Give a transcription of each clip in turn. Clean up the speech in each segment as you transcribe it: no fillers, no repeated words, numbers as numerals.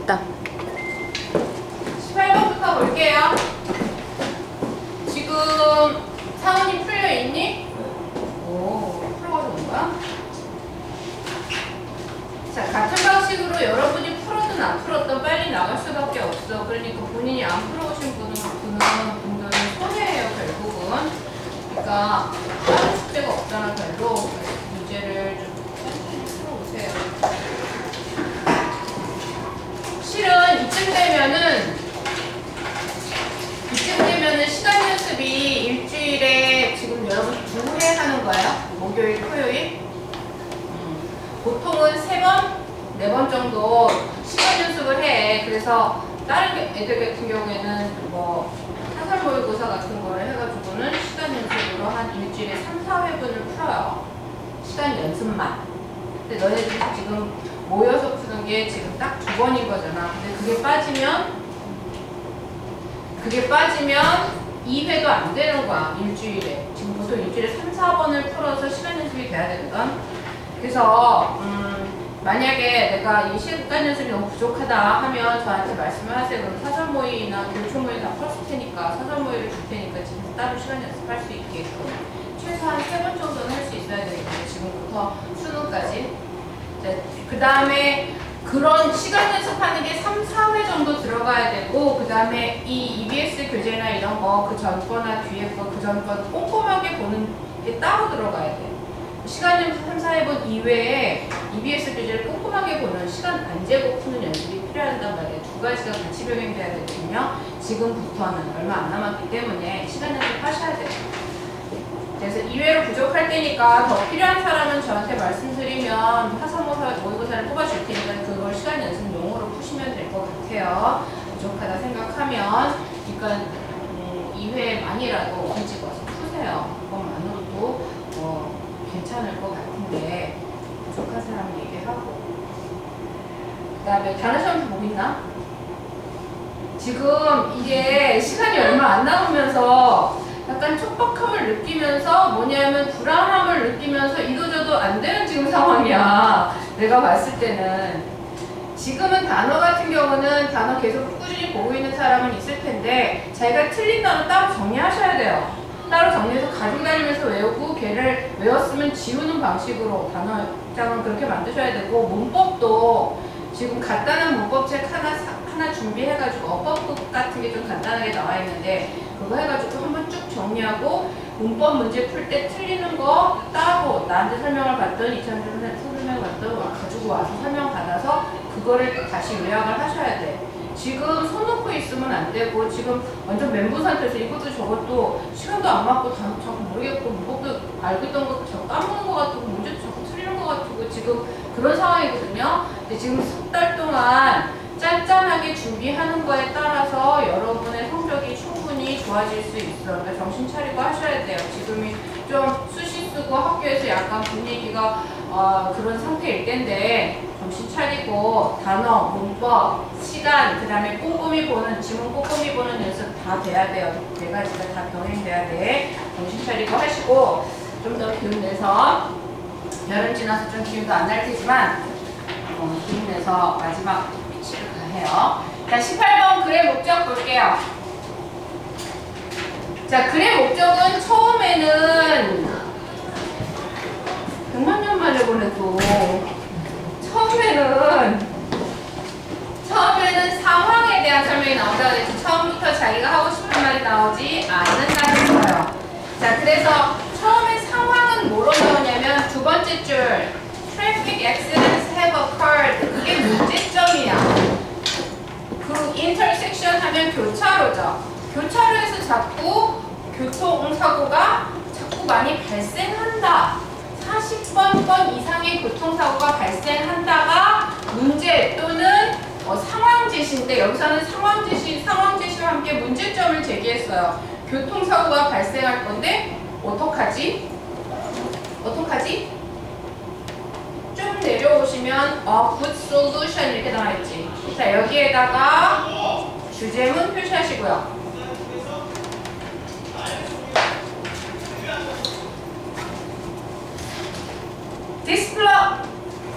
됐다. 18번부터 볼게요. 지금 상훈이 풀려있니? 오, 풀어가지고 온 거야? 자, 같은 방식으로 여러분이 풀었든 안 풀었든 빨리 나갈 수밖에 없어. 그러니까 본인이 안 풀어오신 분들은 손해예요, 결국은. 그러니까 다른 숙제가 없잖아, 별로. 문제를 좀 풀어오세요. 실은 이쯤 되면은 시간 연습이 일주일에 지금 여러분 2회 하는 거예요. 목요일, 토요일. 보통은 3번, 4번 정도 시간 연습을 해. 그래서 다른 애들 같은 경우에는 뭐 사설 모의고사 같은 거를 해가지고는 시간 연습으로 한 일주일에 3, 4회분을 풀어요. 시간 연습만. 근데 너네들이 지금 모여서 푸는 게 지금 딱 2번인 거잖아. 근데 그게 빠지면 2회도 안 되는 거야, 일주일에. 지금 보통 일주일에 3, 4번을 풀어서 시간 연습이 돼야 되거든. 그래서 만약에 내가 이 시간 연습이 너무 부족하다 하면 저한테 말씀을 하세요. 그럼 사설 모의나 교초 모의 다 풀었을 테니까 사설 모의를 줄 테니까 집에서 따로 시간 연습할 수 있게끔 최소한 3번 정도는 할 수 있어야 되겠죠. 지금부터 수능까지. 그 다음에 그런 시간 연습하는 게 3, 4회 정도 들어가야 되고, 그 다음에 이 EBS 교재나 이런 거, 그 전 거나 뒤에 거, 그 전 거 꼼꼼하게 보는 게 따로 들어가야 돼. 시간 연습 3, 4회분 이외에 EBS 교재를 꼼꼼하게 보는 시간 안 재고 푸는 연습이 필요하단 말이에요. 2가지가 같이 병행돼야 되거든요. 지금부터는 얼마 안 남았기 때문에 시간 연습 하셔야 돼요. 그래서 2회로 부족할 때니까 더 필요한 사람은 저한테 말씀드리면 화성모사 모의고사를 뽑아줄 테니까 그걸 시간 연습용으로 푸시면 될 것 같아요. 부족하다 생각하면 그러니까 2회만이라도 일찍 와서 푸세요. 그것만으로도 괜찮을 것 같은데 부족한 사람 얘기하고. 그 다음에 다른 시험도 뭐 있나? 지금 이게 시간이 얼마 안 남으면서 약간 촉박함을 느끼면서 뭐냐면 불안함을 느끼면서 이도저도 안 되는 지금 상황이야. 내가 봤을 때는. 지금은 단어 같은 경우는 단어 계속 꾸준히 보고 있는 사람은 있을 텐데 자기가 틀린 단어 따로 정리하셔야 돼요. 따로 정리해서 가지고 다니면서 외우고 걔를 외웠으면 지우는 방식으로 단어장은 그렇게 만드셔야 되고, 문법도 지금 간단한 문법책 하나 준비해가지고 어법북 같은 게 좀 간단하게 나와 있는데 그거 해가지고 한번 쭉 정리하고 문법 문제 풀 때 틀리는 거 따로 나한테 설명을 받든 이찬준한테 설명을 받든 가지고 와서 설명 받아서 그거를 다시 요약을 하셔야 돼. 지금 손 놓고 있으면 안 되고 지금 완전 멘붕 상태에서 이것도 저것도 시간도 안 맞고 자꾸 모르겠고 문법도 알고 있던 것도 자꾸 까먹는 것 같고 문제도 자꾸 틀리는 것 같고 지금 그런 상황이거든요. 근데 지금 석 달 동안 짠짠하게 준비하는 거에 따라서 여러분의 성적이 충분히 좋아질 수 있어요. 그러니까 정신 차리고 하셔야 돼요. 지금이 좀 수시 쓰고 학교에서 약간 분위기가 그런 상태일 텐데 정신 차리고 단어, 문법, 시간, 그 다음에 꼼꼼히 보는, 지문 꼼꼼히 보는 연습 다 돼야 돼요. 4가지가 다 병행돼야 돼. 정신 차리고 하시고 좀 더 기운 내서 여름 지나서 좀 기운도 안 날 테지만 기운 내서 마지막 피치를 해요. 자, 18번 글의 목적 볼게요. 자, 글의 목적은 처음에는 100만 년 만에 보네 또. 처음에는 상황에 대한 설명이 나온다고 했지. 처음부터 자기가 하고 싶은 말이 나오지 않는다는 거예요. 자, 그래서 처음에 상황은 뭐로 나오냐면 두 번째 줄 Traffic accidents have occurred. 그게 문제점이야. 그 intersection 하면 교차로죠. 교차로에서 자꾸 교통사고가 자꾸 많이 발생한다. 40번 이상의 교통사고가 발생한다가 문제 또는 상황 제시인데 여기서는 상황 제시와 함께 문제점을 제기했어요. 교통사고가 발생할 건데 어떡하지? 좀 내려오시면 good solution 이렇게 나와 있지. 자, 여기에다가 주제문 표시하시고요.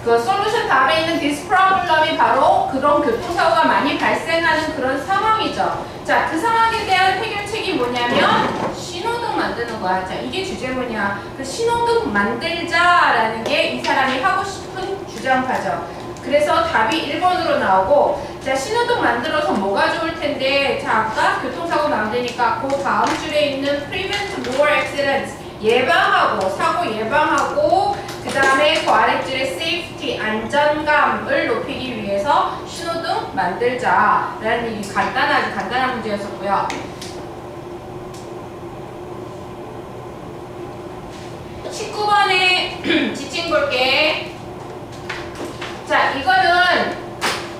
그 솔루션 답에 있는 this problem이 바로 그런 교통사고가 많이 발생하는 그런 상황이죠. 자, 그 상황에 대한 해결책이 뭐냐면 신호등 만드는 거야. 자, 이게 주제문이야. 그 신호등 만들자라는 게 이 사람이 하고 싶은 주장파죠. 그래서 답이 1번으로 나오고, 자, 신호등 만들어서 뭐가 좋을 텐데, 자, 아까 교통사고 만드니까 그 다음 줄에 있는 prevent more accidents, 예방하고, 사고 예방하고, 그 다음에 그 아랫줄에 safety, 안전감을 높이기 위해서 신호등 만들자라는 이 간단한 문제였었고요. 19번에 지칭 볼게. 자, 이거는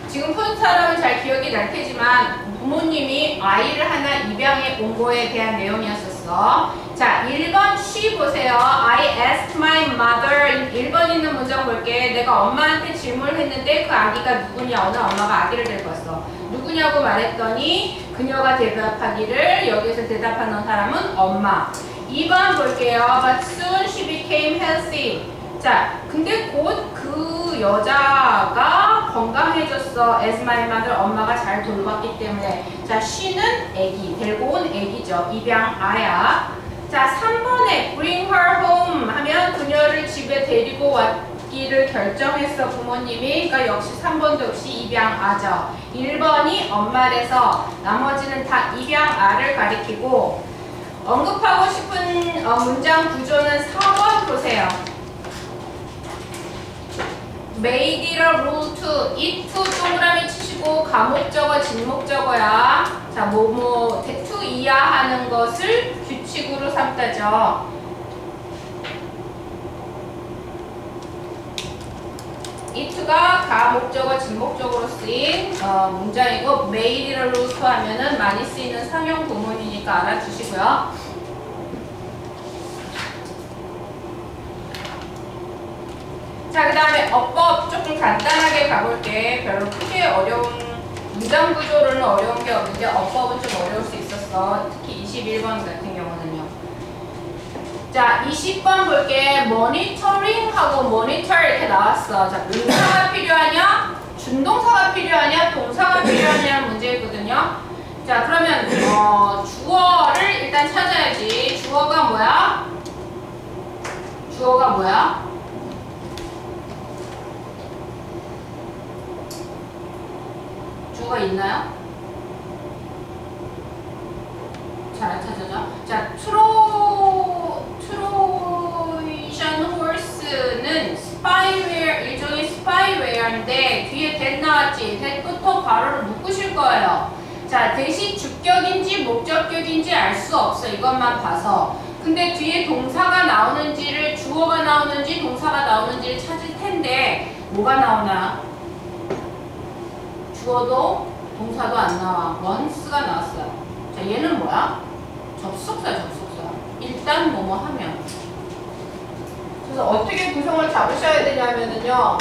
지금 푼 사람은 잘 기억이 날 테지만 부모님이 아이를 하나 입양해 온 거에 대한 내용이었었어. 자, 1번 쉬 보세요. I asked my mother. 1번 있는 문장 볼게. 내가 엄마한테 질문을 했는데 그 아기가 누구냐? 어느 엄마가 아기를 데리고 왔어. 누구냐고 말했더니 그녀가 대답하기를, 여기서 대답하는 사람은 엄마. 2번 볼게요. But soon she became healthy. 자, 근데 곧 그 여자가 건강해졌어. As my mother, 엄마가 잘 돌봤기 때문에. 자, she는 애기, 데리고 온 애기죠. 입양 아야. 자, 3번에 bring her home 하면 그녀를 집에 데리고 왔기를 결정했어, 부모님이. 그러니까 역시 3번도 역시 입양 아죠. 1번이 엄마래서 나머지는 다 입양 아를 가리키고, 언급하고 싶은 문장 구조는 4번 보세요. made it a rule to, it to 동그라미 치시고 가목적어, 진목적어야. 자, 뭐뭐 to 이하하는 것을 규칙으로 삼다죠. it가 가목적어, 진목적으로 쓰인 문장이고, made it a rule to 하면은 많이 쓰이는 상용 구문이니까 알아주시고요. 자, 그 다음에 어법 조금 간단하게 가볼게. 별로 크게 어려운, 문장 구조로는 어려운 게 없는데 어법은 좀 어려울 수 있었어. 특히 21번 같은 경우는요. 자, 20번 볼게. 모니터링하고 모니터 이렇게 나왔어. 자, 명사가 필요하냐? 준동사가 필요하냐? 동사가 필요하냐는 문제거든요. 자, 그러면 주어를 일단 찾아야지. 주어가 뭐야? 주어가 뭐야? 주어가 있나요? 잘 안 찾아져. 자, 트로이션 홀스는 스파이웨어, 일종의 스파이웨어인데 뒤에 that 나왔지. that부터 바로 묶으실 거예요. 자, 대신 주격인지 목적격인지 알 수 없어. 이것만 봐서. 근데 뒤에 동사가 나오는지를, 주어가 나오는지 동사가 나오는지를 찾을 텐데 뭐가 나오나? 주어도 동사도 안 나와. once가 나왔어요. 자, 얘는 뭐야? 접속사. 일단 뭐뭐 하면. 그래서 어떻게 구성을 잡으셔야 되냐면은요,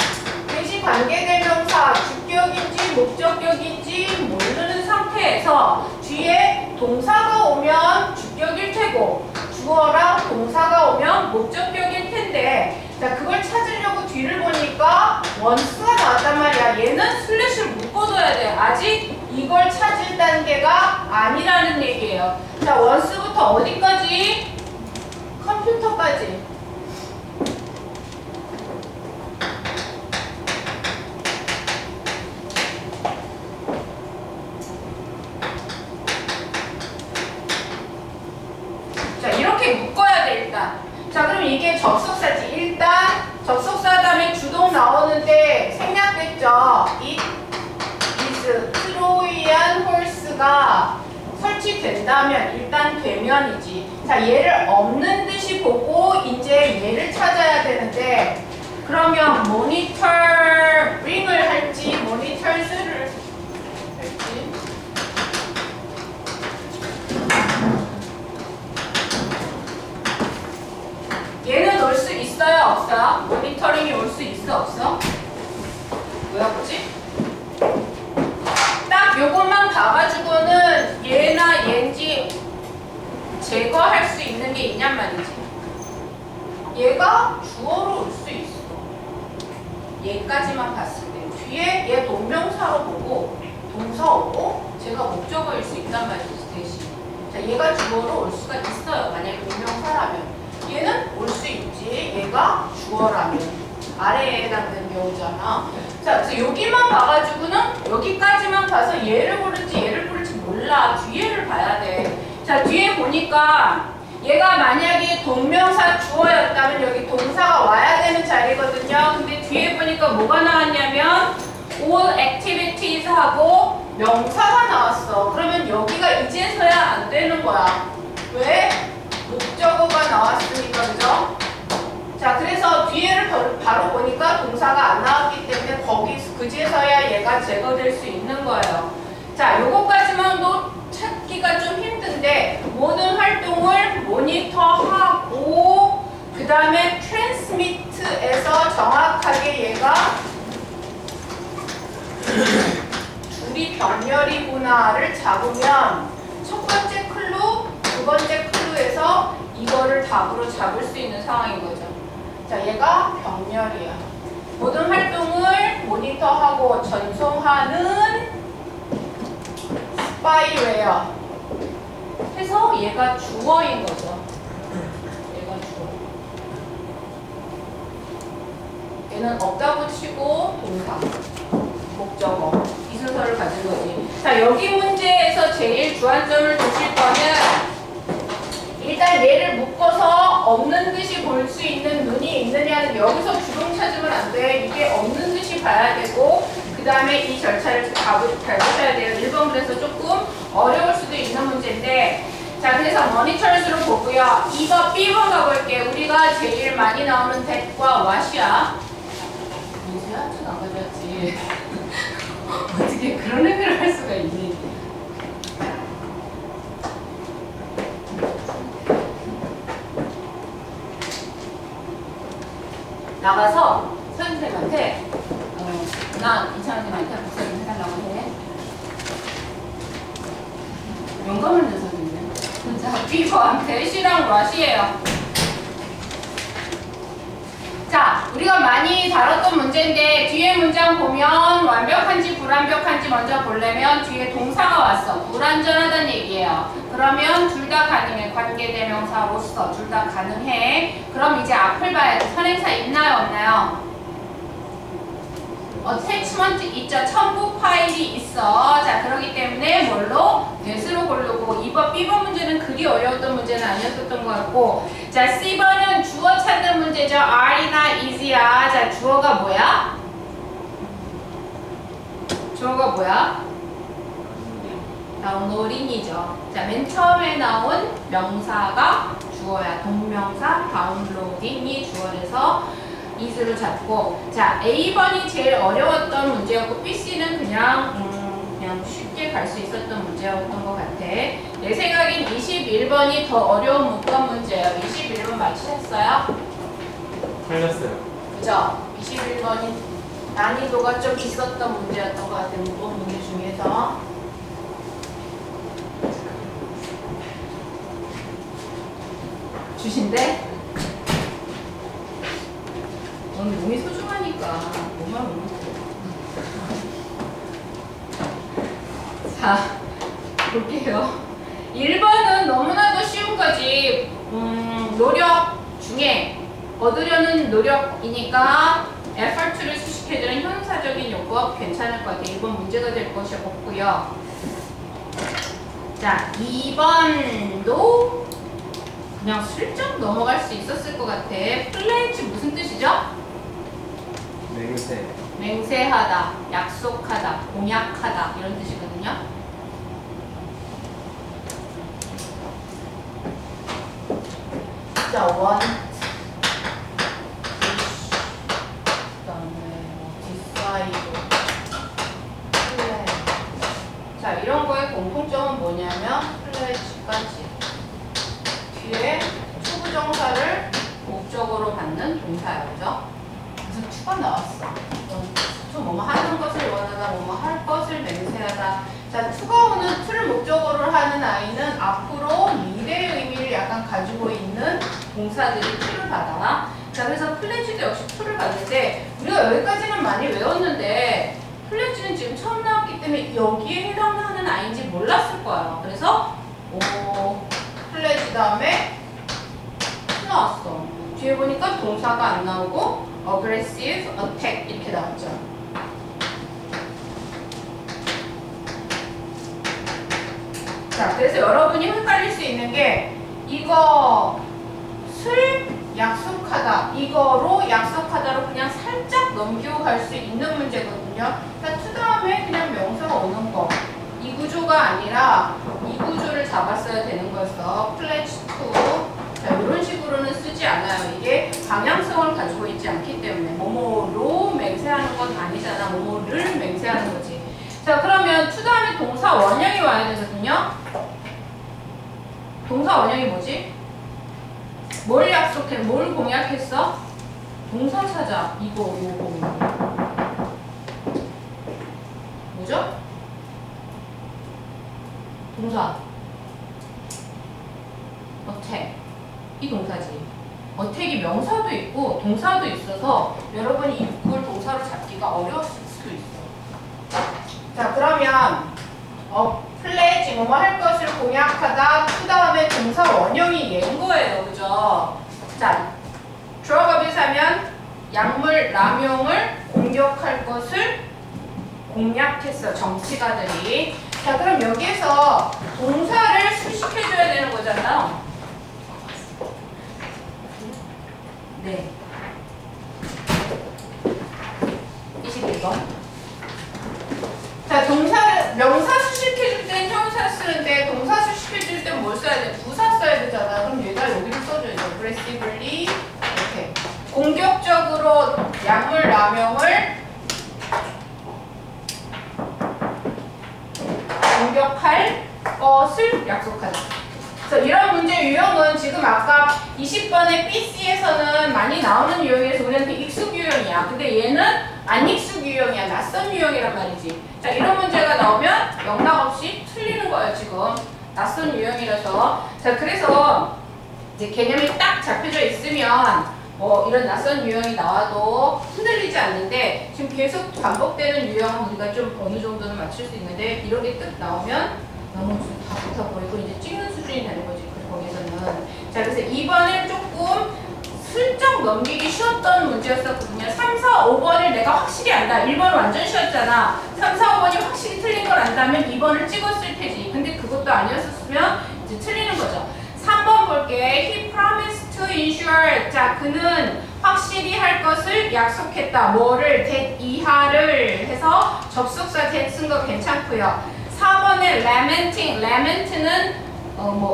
대시 관계대명사 주격인지 목적격인지 모르는 상태에서 뒤에 동사가 오면 주격일 테고 주어랑 동사가 오면 목적격일 텐데, 자, 그걸 찾으려고 뒤를 보니까 원스가 나왔단 말이야. 얘는 슬래시를 묶어둬야 돼. 아직 이걸 찾을 단계가 아니라는 얘기예요. 자, 원스부터 어디까지? 컴퓨터까지. 자, 이렇게 묶어야 돼, 일단. 자, 그럼 이게 접속사지. 일단 접속사 다음에 주동 나오는데 생략됐죠. It is Trojan horse가 설치된다면, 일단 되면이지. 자, 얘를 없는 듯이 보고 이제 얘를 찾아야 되는데, 그러면 monitoring을 할지 monitors를 할지. 얘는 올 수 있어요? 없어요? 모니터링이 올 수 있어? 없어? 왜 없지? 딱 요것만 봐가지고는 얘나 얘인지 제거할 수 있는 게 있냔 말이지. 얘가 주어로 올 수 있어. 얘까지만 봤을 때 뒤에 얘 동명사로 보고 동사어로 제가 목적어일 수 있단 말이지 대신. 자, 얘가 주어로 올 수가 있어요. 만약에 동명사라면. 얘는 올 수 있지. 얘가 주어라면. 아래에 해당되는 경우잖아. 자, 그래서 여기만 봐가지고는 여기까지만 봐서 얘를 고를지 얘를 고를지 몰라. 뒤에를 봐야 돼. 자, 뒤에 보니까 얘가 만약에 동명사 주어였다면 여기 동사가 와야 되는 자리거든요. 근데 뒤에 보니까 뭐가 나왔냐면 all activities 하고 명사가 나왔어. 그러면 여기가 이제서야 안 되는 거야. 왜? 목적어가 나왔으니까, 그죠? 자, 그래서 뒤에를 바로 보니까 동사가 안 나왔기 때문에 그제서야 얘가 제거될 수 있는 거예요. 자, 요거까지만도 찾기가 좀 힘든데 모든 활동을 모니터하고 그 다음에 트랜스미트에서 정확하게 얘가 둘이 병렬이구나를 잡으면 첫 번째 클루, 두 번째 클루에서 이거를 답으로 잡을 수 있는 상황인 거죠. 자, 얘가 병렬이야. 모든 활동을 모니터하고 전송하는 스파이웨어 해서 얘가 주어인 거죠. 얘가 주어. 얘는 없다고 치고 동사, 목적어 이 순서를 가진 거지. 자, 여기 문제에서 제일 주안점을 두실 거는 일단 얘를 묶어서 없는 듯이 볼 수 있는 눈이 있느냐는 여기서 주동 찾으면 안 돼. 이게 없는 듯이 봐야 되고 그 다음에 이 절차를 잘 보셔야 돼요. 1번 그래서 조금 어려울 수도 있는 문제인데 자, 그래서 머니터스로 보고요. 2번, B번 가볼게. 우리가 제일 많이 나오는 that과 what이야. 민수야? 좀 안 가져왔지. 어떻게 그런 얘기를 할 수가 있니? 나가서 선생님한테 난 이창현 선생님한테 복사 좀 해달라고 해. 용감을 낸 선생님. 자, B번 대시랑 what이에요. 자, 우리가 많이 다뤘던 문제인데 뒤에 문장 보면 완벽한지 불완벽한지 먼저 보려면 뒤에 동사가 왔어. 불완전하다는 얘기예요. 그러면 둘 다 가능해. 관계대명사로서 둘 다 가능해. 그럼 이제 앞을 봐야 돼. 선행사 있나요 없나요? attachment 있죠. 첨부 파일이 있어. 자, 그렇기 때문에 뭘로? that으로 고르고 2번, B번 문제는 그리 어려웠던 문제는 아니었던 것 같고 자, C번은 주어 찾는 문제죠. are나 is야. 자, 주어가 뭐야? 주어가 뭐야? 다운로딩이죠. 자, 맨 처음에 나온 명사가 주어야. 동명사 다운로딩이 주어라서 is로 잡고 자, A번이 제일 어려웠던 문제였고 BC는 그냥 쉽게 갈 수 있었던 문제였던 것 같아. 내 생각엔 21번이 더 어려운 문법 문제예요. 21번 맞추셨어요? 틀렸어요. 그죠? 21번이 난이도가 좀 있었던 문제였던 것 같아요. 문법 문제 중에서. 주신대? 오늘 몸이 소중하니까 몸만 못 먹고. 자, 볼게요. 1번은 너무나도 쉬운 거지. 노력 중에 얻으려는 노력이니까 effort를 수식해주는 형용사적인 요법 괜찮을 것 같아요. 1번 문제가 될 것이 없고요. 자, 2번도 그냥 슬쩍 넘어갈 수 있었을 것 같아. 플레이츠 무슨 뜻이죠? 맹세. 맹세하다, 약속하다, 공약하다 이런 뜻이거든요. 자, want, 그다음에 decide, plan. 자, 이런 거의 공통점은 뭐냐면 pledge까지 뒤에 초부정사를 목적으로 받는 동사예요, 그죠? 그래서 추가 나왔어. 좀 뭐뭐 하는 것을 원하다, 뭐뭐 할 것을 맹세하다. 자, 투가 오는 투를 목적어로 하는 아이는 앞으로 미래의 의미를 약간 가지고 있는 동사들이 투를 받아. 자, 그래서 플래지도 역시 투를 받는데 우리가 우리가 여기까지는 많이 외웠는데 플래지는 지금 처음 나왔기 때문에 여기에 해당하는 아이인지 몰랐을 거야. 그래서 플래지 다음에 나왔어. 뒤에 보니까 동사가 안 나오고 aggressive, attack 이렇게 나왔죠. 자, 그래서 여러분이 헷갈릴 수 있는 게 이것을 약속하다, 이거로 약속하다로 그냥 살짝 넘기고 갈 수 있는 문제거든요. 자, to 다음에 그냥 명사가 오는 거. 이 구조가 아니라 이 구조를 잡았어야 되는 거였어. pledge to. 자, 이런 식으로는 쓰지 않아요. 이게 방향성을 가지고 있지 않기 때문에 뭐뭐로 맹세하는 건 아니잖아. 뭐뭐를 맹세하는 거지. 자, 그러면 to 다음에 동사 원형이 와야 되거든요. 동사 원형이 뭐지? 뭘 약속해? 뭘 공약했어? 동사 찾아. 이거, 요거. 뭐죠? 동사. 어택. 이 동사지. 어택이 명사도 있고 동사도 있어서 여러분이 이걸 동사로 잡기가 어려웠을 수도 있어. 자, 그러면 플레이지 뭐뭐 할 것을 공약하다 to 다음에 동사 원형이 얘인 거예요. 그죠? 자, 주어가 비슷하면 약물 남용을 공격할 것을 공약했어. 정치가들이. 자, 그럼 여기에서 동사를 수식해줘야 되는 거잖아. 네. 21번. 자, 명사 수식해줄 땐 형사 쓰는데 동사 수식해줄 땐 뭘 써야 돼? 부사 써야 되잖아. 그럼 얘가 여기를 써줘야죠. aggressively 이렇게 공격적으로 약물 남용을 공격할 것을 약속하다. 그래서 이런 문제 유형은 지금 아까 20번의 BC에서는 많이 나오는 유형이라서 우리한테 익숙 유형이야. 근데 얘는 안 익숙 유형이야. 낯선 유형이란 말이지. 자, 이런 문제가 나오면 영락 없이 틀리는 거예요. 지금 낯선 유형이라서. 자, 그래서 이제 개념이 딱 잡혀져 있으면 이런 낯선 유형이 나와도 흔들리지 않는데 지금 계속 반복되는 유형은 우리가 좀 어느 정도는 맞출 수 있는데 이런 게 딱 나오면 너무 좀 다 붙어버리고 이제 찍는 수준이 되는 거지. 거기서는. 자, 그래서 2번을 조금 슬쩍 넘기기 쉬웠던 문제였었거든요. 3, 4, 5번을 내가 확실히 안다. 1번은 완전 쉬웠잖아. 3, 4, 5번이 확실히 틀린 걸 안다면 2번을 찍었을 테지. 근데 그것도 아니었으면 이제 틀리는 거죠. 3번 볼게. He promised to ensure. 자, 그는 확실히 할 것을 약속했다. 뭐를? that 이하를 해서 접속사 that 쓴 거 괜찮고요. 4번에 lamenting. lament는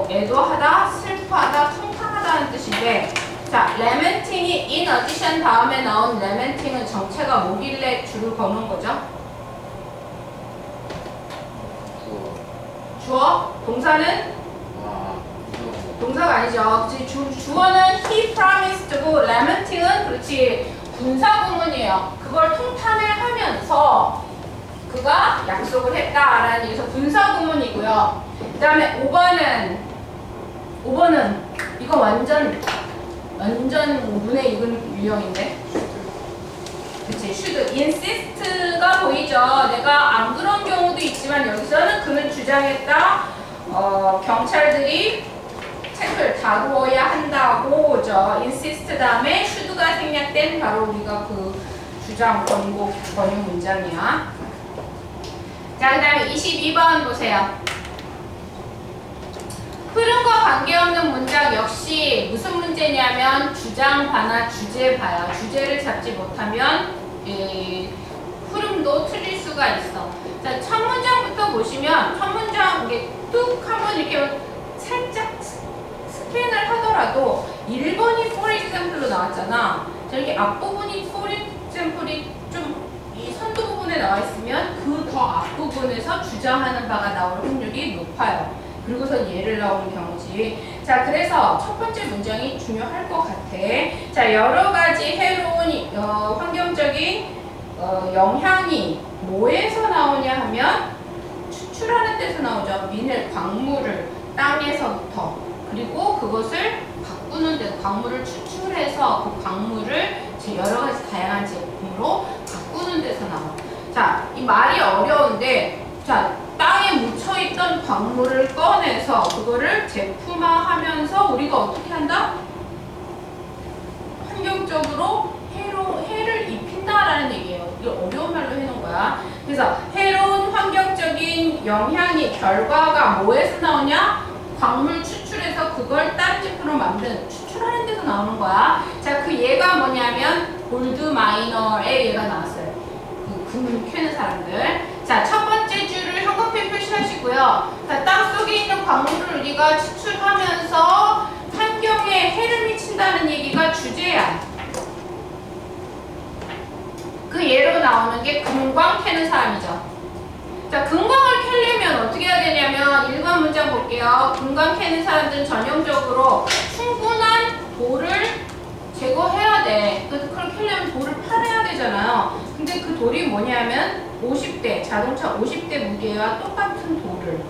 애도하다, 슬퍼하다, 통탄하다는 뜻인데, 자, lamenting이 in addition 다음에 나온 lamenting은 정체가 뭐길래 줄을 거는 거죠? 주어? 동사는? 동사가 아니죠. 주어는 he promised고 lamenting은 그렇지 분사구문이에요. 그걸 통탄을 하면서 그가 약속을 했다라는 얘기에서 분사구문이고요. 그 다음에 5번은 이거 완전 눈에 익은 유형인데, 그치? should insist가 보이죠. 내가 안 그런 경우도 있지만 여기서는 그는 주장했다. 경찰들이 책을 다루어야 한다고죠. insist 다음에 should가 생략된 바로 우리가 그 주장 권고 권유 문장이야. 자, 그 다음에 22번 보세요. 흐름과 관계없는 문장 역시 무슨 문제냐면 주장 바나 주제 바야. 주제를 잡지 못하면 흐름도 틀릴 수가 있어. 자, 첫 문장부터 보시면 첫 문장 이게 뚝 한번 이렇게 살짝 스캔을 하더라도 1번이 for example로 나왔잖아. 자, 이렇게 앞부분이 for example이 좀 이 선도 부분에 나와 있으면 그 더 앞부분에서 주장하는 바가 나올 확률이 높아요. 그리고서 얘를 나오는 경우지. 자, 그래서 첫 번째 문장이 중요할 것 같아. 자, 여러 가지 해로운 환경적인 영향이 뭐에서 나오냐 하면 추출하는 데서 나오죠. 미네랄 광물을 땅에서부터. 그리고 그것을 바꾸는 데 광물을 추출해서 그 광물을 여러 가지 다양한 제품으로 바꾸는 데서 나와. 자, 이 말이 어려운데, 자, 땅에 묻혀있던 광물을 꺼내서 그거를 제품화하면서 우리가 어떻게 한다? 환경적으로 해를 입힌다라는 얘기예요. 이걸 어려운 말로 해놓은 거야. 그래서 해로운 환경적인 영향이 결과가 뭐에서 나오냐? 광물 추출해서 그걸 다른 제품으로 만든 추출하는 데서 나오는 거야. 자, 그 얘가 뭐냐면 골드 마이너의 얘가 나왔어요. 그 금 캐는 사람들. 자, 첫 번째 줄을 형광펜 표시하시고요. 자, 땅 속에 있는 광물을 우리가 추출하면서 환경에 해를 미친다는 얘기가 주제야. 그 예로 나오는 게 금광 캐는 사람이죠. 자, 금광을 캐려면 어떻게 해야 되냐면 1번 문장 볼게요. 금광 캐는 사람들은 전형적으로 충분한 돌을 제거해야 돼. 그걸 캐려면 돌을 팔아야 되잖아요. 근데 그 돌이 뭐냐면 50대, 자동차 50대 무게와 똑같은 돌을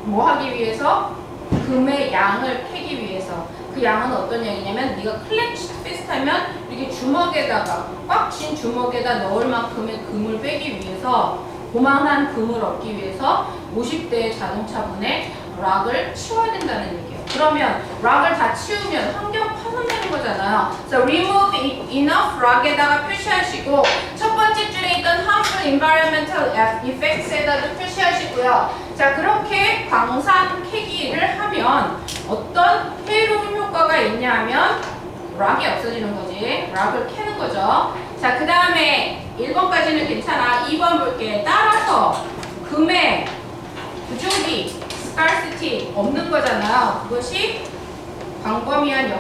뭐 하기 위해서? 금의 양을 캐기 위해서. 그 양은 어떤 양이냐면 네가 클래치 비슷하면 이렇게 주먹에다가 꽉 쥔 주먹에다 넣을 만큼의 금을 빼기 위해서 고만한 금을 얻기 위해서 50대의 자동차분의 락을 치워야 된다는 얘기예요. 그러면 락을 다 치우면 환경 파손되는 거잖아요. 그래서 remove enough rock에다가 표시하시고 첫 번째 줄에 있던 harmful environmental effects에다도 표시하시고요. 자, 그렇게 광산 캐기를 하면 어떤 해로운 효과가 있냐 하면 락이 없어지는 거지. 락을 캐는 거죠. 자, 그 다음에 1번까지는 괜찮아. 2번 볼게. 따라서 금의 부족이, scarcity 없는 거잖아요. 그것이 광범위한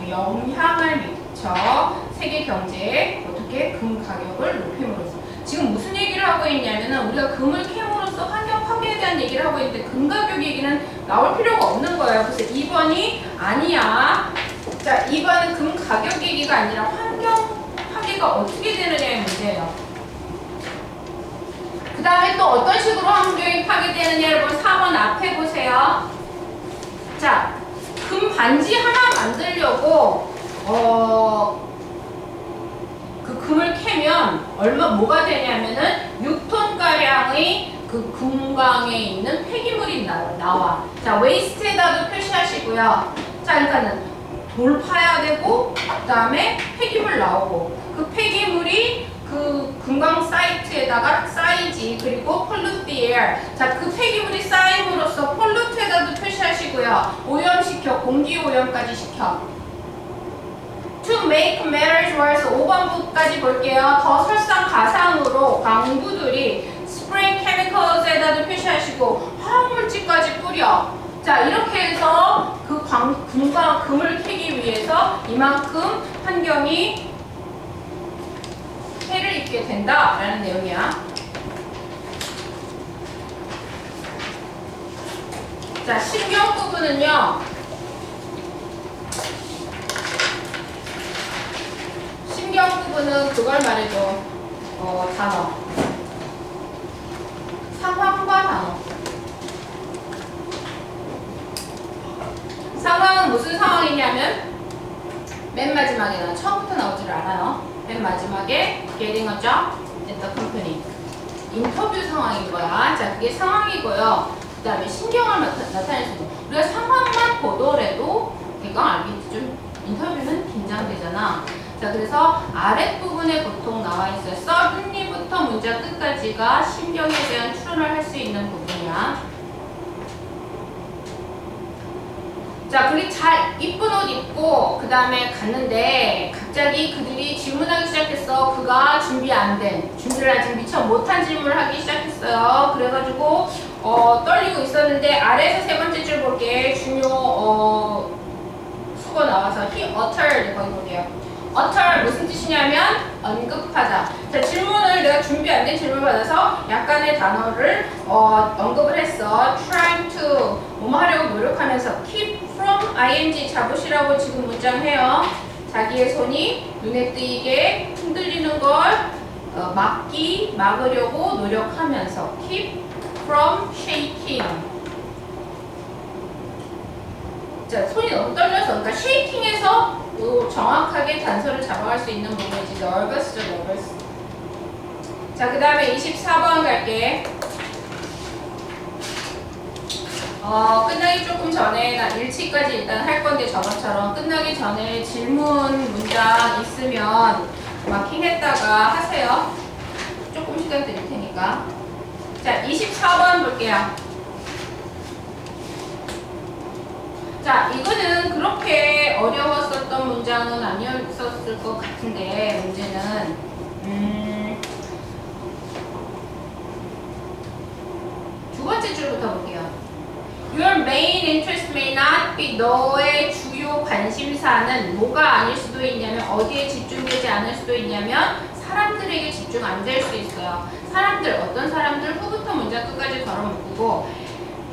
영향을 미쳐 세계 경제에 어떻게 금 가격을 높임으로써. 지금 무슨 얘기를 하고 있냐면은 우리가 금을 캐므로써 환경 파괴에 대한 얘기를 하고 있는데 금 가격 얘기는 나올 필요가 없는 거예요. 그래서 2번이 아니야. 자, 2번은 금 가격 얘기가 아니라 환경 파괴가 어떻게 되느냐의 문제예요. 그 다음에 또 어떤 식으로 환경이 파괴되느냐 여러분 4번 앞에 보세요. 자, 금 반지 하나 만들려고 그 금을 캐면 뭐가 되냐면은 6톤가량의 그 금광에 있는 폐기물이 나와. 자, 웨이스트에다도 표시하시고요. 자, 그러니까는 돌 파야 되고 그 다음에 폐기물 나오고 그 폐기물이 그 금광 사이트에다가 쌓이지. 그리고 pollute the air. 자, 그 폐기물이 쌓임으로써 pollute에다도 표시하시고요. 오염시켜. 공기 오염까지 시켜. To make matters worse. 5번부까지 볼게요. 더 설상가상으로 광부들이 spray chemicals에다도 표시하시고 화학물질까지 뿌려. 자, 이렇게 해서 그 금을 캐기 위해서 이만큼 환경이 해를 입게 된다라는 내용이야. 자, 신경 부분은요. 신경 부분은 그걸 말해줘. 단어. 상황과 단어. 상황은 무슨 상황이냐면 맨 마지막에 나 처음부터 나오지를 않아요. 맨 마지막에 getting a job at the company. 인터뷰 상황인 거야. 자, 그게 상황이고요. 그 다음에 신경을 나타낼 수 있는. 우리가 상황만 보더라도 대강 알겠지. 좀 인터뷰는 긴장되잖아. 자, 그래서 아랫부분에 보통 나와 있어요. suddenly부터 문장 끝까지가 신경에 대한 추론을 할 수 있는 부분이야. 자, 그리고 잘 이쁜 옷 입고 그 다음에 갔는데 갑자기 그들이 질문하기 시작했어. 그가 준비를 아직 미처 못한 질문을 하기 시작했어요. 그래가지고 떨리고 있었는데 아래에서 세 번째 줄 볼게. 중요 수거 나와서 he uttered 거기 볼게요. utter 무슨 뜻이냐면 언급하다. 자, 질문을 내가 준비 안 된 질문을 받아서 약간의 단어를 언급을 했어. trying to 뭐뭐 하려고 노력하면서 keep from ing 잡으시라고 지금 문장해요. 자기의 손이 눈에 띄게 흔들리는 걸 막으려고 노력하면서 keep from shaking. 자, 손이 너무 떨려서 그러니까 쉐이킹해서 정확하게 단서를 잡아갈 수 있는 부분이지. nervous죠, nervous. 자, 그 다음에 24번 갈게. 끝나기 조금 전에 나 1치까지 일단 할 건데 저번처럼 끝나기 전에 질문 문장 있으면 마킹했다가 하세요. 조금 시간 드릴 테니까. 자, 24번 볼게요. 자, 이거는 그렇게 어려웠었던 문장은 아니었을 것 같은데 문제는 두 번째 줄부터 볼게요. Your main interest may not be 너의 주요 관심사는 뭐가 아닐 수도 있냐면 어디에 집중되지 않을 수도 있냐면 사람들에게 집중 안 될 수 있어요. 사람들, 어떤 사람들 후부터 문장 끝까지 걸어묶고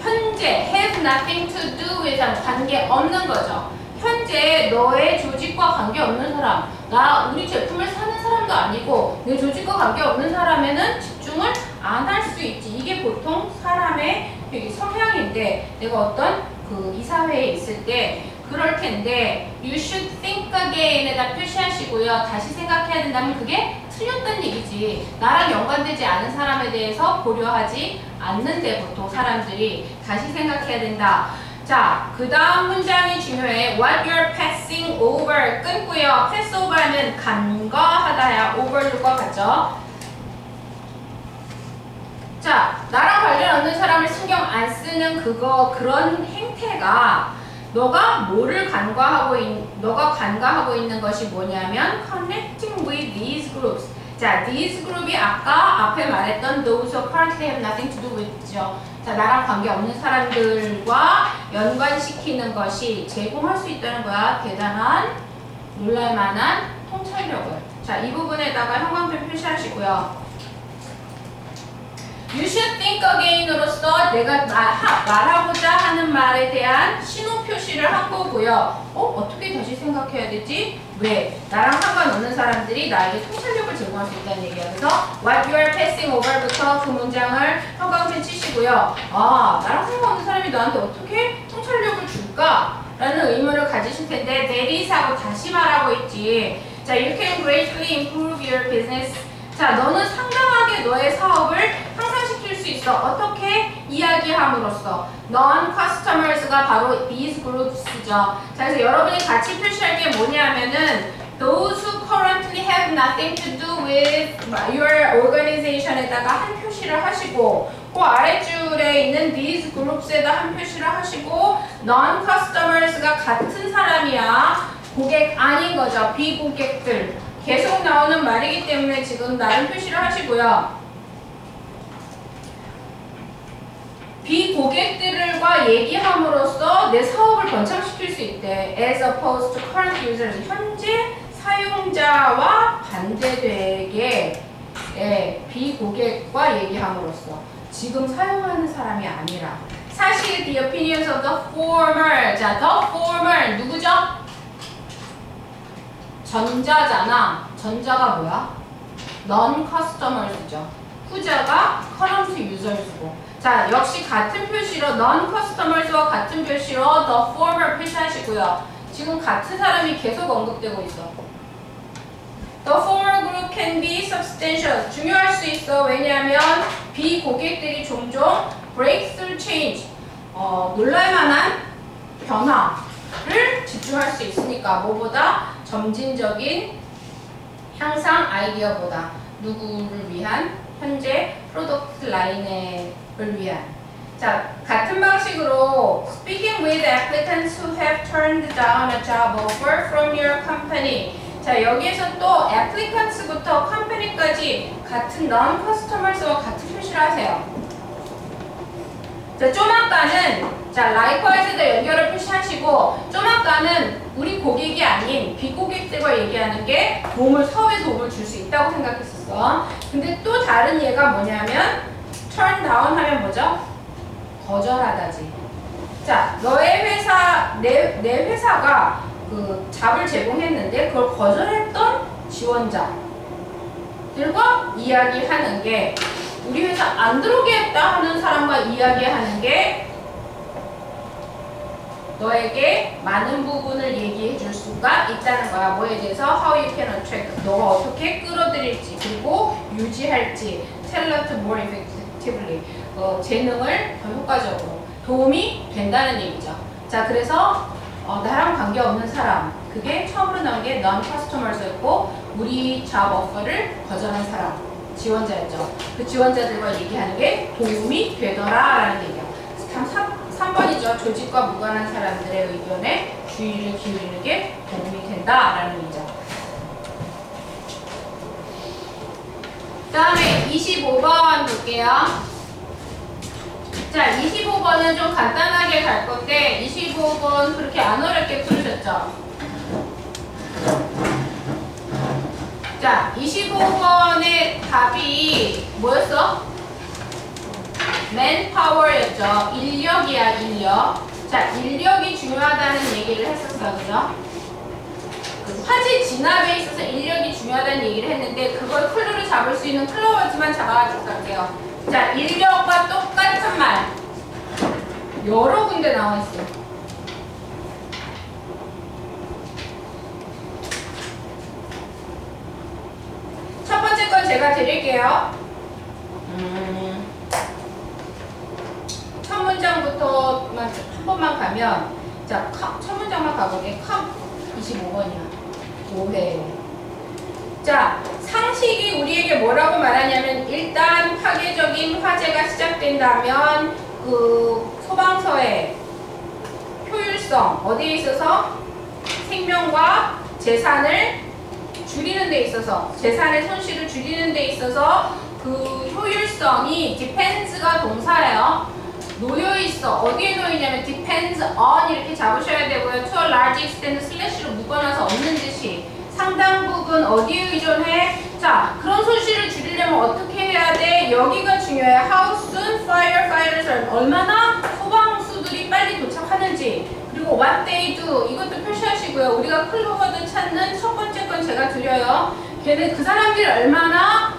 현재 have nothing to do with 관계 없는 거죠. 현재 너의 조직과 관계 없는 사람, 우리 제품을 사는 사람도 아니고 내 조직과 관계 없는 사람에는 집중을 안 할 수 있지. 이게 보통 사람의 성향인데 내가 어떤 이 사회에 있을 때 그럴 텐데 you should think again에다 표시하시고요. 다시 생각해야 된다면 그게 틀렸다는 얘기지. 나랑 연관되지 않은 사람에 대해서 고려하지 않는데 보통 사람들이 다시 생각해야 된다. 자, 그 다음 문장이 중요해. What you're passing over 끊고요. pass over 하면 간과하다야 overlook과 같죠. 자, 나랑 관련 없는 사람을 신경 안 쓰는 그런 행태가 너가 간과하고 있는 것이 뭐냐면 connecting with these groups. 자, these group이 아까 앞에 말했던 those who currently have nothing to do with죠. 자, 나랑 관계없는 사람들과 연관시키는 것이 제공할 수 있다는 거야. 대단한, 놀랄만한 통찰력을. 자, 이 부분에다가 형광펜 표시하시고요. You should think again으로서 내가 말하고자 하는 말에 대한 신호 표시를 한 거고요. 어떻게 다시 생각해야 되지? 왜? 나랑 상관없는 사람들이 나에게 통찰력을 제공할 수 있다는 얘기야. 그래서 what you are passing over부터 그 문장을 형광펜 치시고요. 나랑 상관없는 사람이 너한테 어떻게 통찰력을 줄까? 라는 의문을 가지실 텐데 that is 하고 다시 말하고 있지. 자, you can greatly improve your business. 자, 너는 상당하게 너의 사업을 향상시킬 수 있어. 어떻게? 이야기함으로써. Non-customers가 바로 these groups죠. 자, 그래서 여러분이 같이 표시할 게 뭐냐면은 those who currently have nothing to do with your organization에다가 한 표시를 하시고 그 아래줄에 있는 these groups에다 한 표시를 하시고 non-customers가 같은 사람이야. 고객 아닌 거죠. 비고객들. 계속 나오는 말이기 때문에 지금 다른 표시를 하시고요. 비고객들과 얘기함으로써 내 사업을 번창시킬 수 있대. As opposed to current users. 현재 사용자와 반대되게 비고객과 얘기함으로써. 지금 사용하는 사람이 아니라. 사실 the opinions of the former. 자, the former 누구죠? 전자잖아. 전자가 뭐야? non-customers죠. 후자가 current users고. 자, 역시 같은 표시로 non-customers와 같은 표시로 the former 표시하시고요. 지금 같은 사람이 계속 언급되고 있어. The former group can be substantial. 중요할 수 있어. 왜냐하면 비고객들이 종종 breakthrough change, 놀랄만한 변화를 집중할 수 있으니까 뭐보다 점진적인 향상 아이디어보다 누구를 위한? 현재 프로덕트 라인을 위한. 자, 같은 방식으로 Speaking with applicants who have turned down a job offer from your company. 자, 여기에서 또 applicants부터 company까지 같은 non-customers와 같은 표시를 하세요. 자, 좀 아까는 자, likewise에다 연결을 표시하시고 좀 아까는 우리 고객이 아닌 비고객들과 얘기하는 게 사업에 도움을 줄 수 있다고 생각했었어. 근데 또 다른 예가 뭐냐면 turn down 하면 뭐죠? 거절하다지. 자, 너의 회사, 내 회사가 그 잡을 제공했는데 그걸 거절했던 지원자들과 이야기하는 게 우리 회사 안 들어오게 했다 하는 사람과 이야기하는 게 너에게 많은 부분을 얘기해 줄 수가 있다는 거야. 뭐에 대해서? How you can attract. 너가 어떻게 끌어들일지, 그리고 유지할지. Tell us more effectively. 재능을 더 효과적으로. 도움이 된다는 얘기죠. 자, 그래서 나랑 관계없는 사람. 그게 처음으로 나온 게 non-customers였고, 우리 job offer를 거절한 사람. 지원자였죠. 그 지원자들과 얘기하는 게 도움이 되더라라는 얘기야. 3번이죠. 조직과 무관한 사람들의 의견에 주의를 기울이는 게 도움이 된다라는 얘기죠. 그 다음에 25번 볼게요. 자, 25번은 좀 간단하게 갈 건데 25번 그렇게 안 어렵게 풀으셨죠? 자, 25번의 답이 뭐였어? manpower였죠. 인력이야, 인력. 자, 인력이 중요하다는 얘기를 했었어, 그죠? 그 화재 진압에 있어서 인력이 중요하다는 얘기를 했는데 그걸 클루를 잡을 수 있는 클로워즈만 잡아가지고 갈게요. 자, 인력과 똑같은 말 여러 군데 나와 있어. 첫 번째 건 제가 드릴게요. 첫 문장부터만 한 번만 가면, 자, 첫 문장만 가보게. 컴 25번이야. 오해. 자, 상식이 우리에게 뭐라고 말하냐면, 일단 파괴적인 화재가 시작된다면 그 소방서의 효율성, 어디에 있어서? 생명과 재산을 줄이는 데 있어서, 재산의 손실을 줄이는 데 있어서 그 효율성이 depends가 동사예요. 놓여있어. 어디에 놓이냐면 depends on 이렇게 잡으셔야 되고요. to a large extent 슬래시로 묶어놔서 없는 듯이 상당 부분 어디에 의존해? 자, 그런 손실을 줄이려면 어떻게 해야 돼? 여기가 중요해. How soon firefighters are. 얼마나 소방수들이 빨리 도착하는지. 그리고 what they do. 이것도 표시하시고요. 우리가 클로워드 찾는 첫 번째 건 제가 드려요. 걔는 그 사람들이 얼마나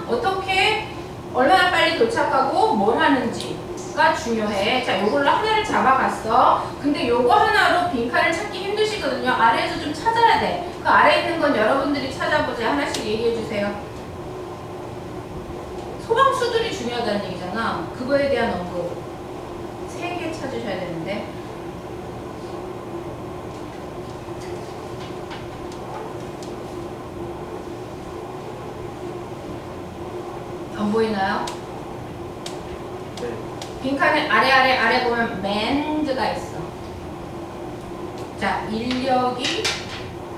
빨리 도착하고 뭘 하는지가 중요해. 자, 요걸로 하나를 잡아갔어. 근데 요거 하나로 빈칸을 찾기 힘드시거든요. 아래에서 좀 찾아야 돼. 그 아래에 있는 건 여러분들이 찾아보세요. 하나씩 얘기해 주세요. 소방수들이 중요하다는 얘기잖아. 그거에 대한 언급. 3개 찾으셔야 되는데. 안 보이나요? 네. 빈칸에 아래 보면 maned가 있어. 자, 인력이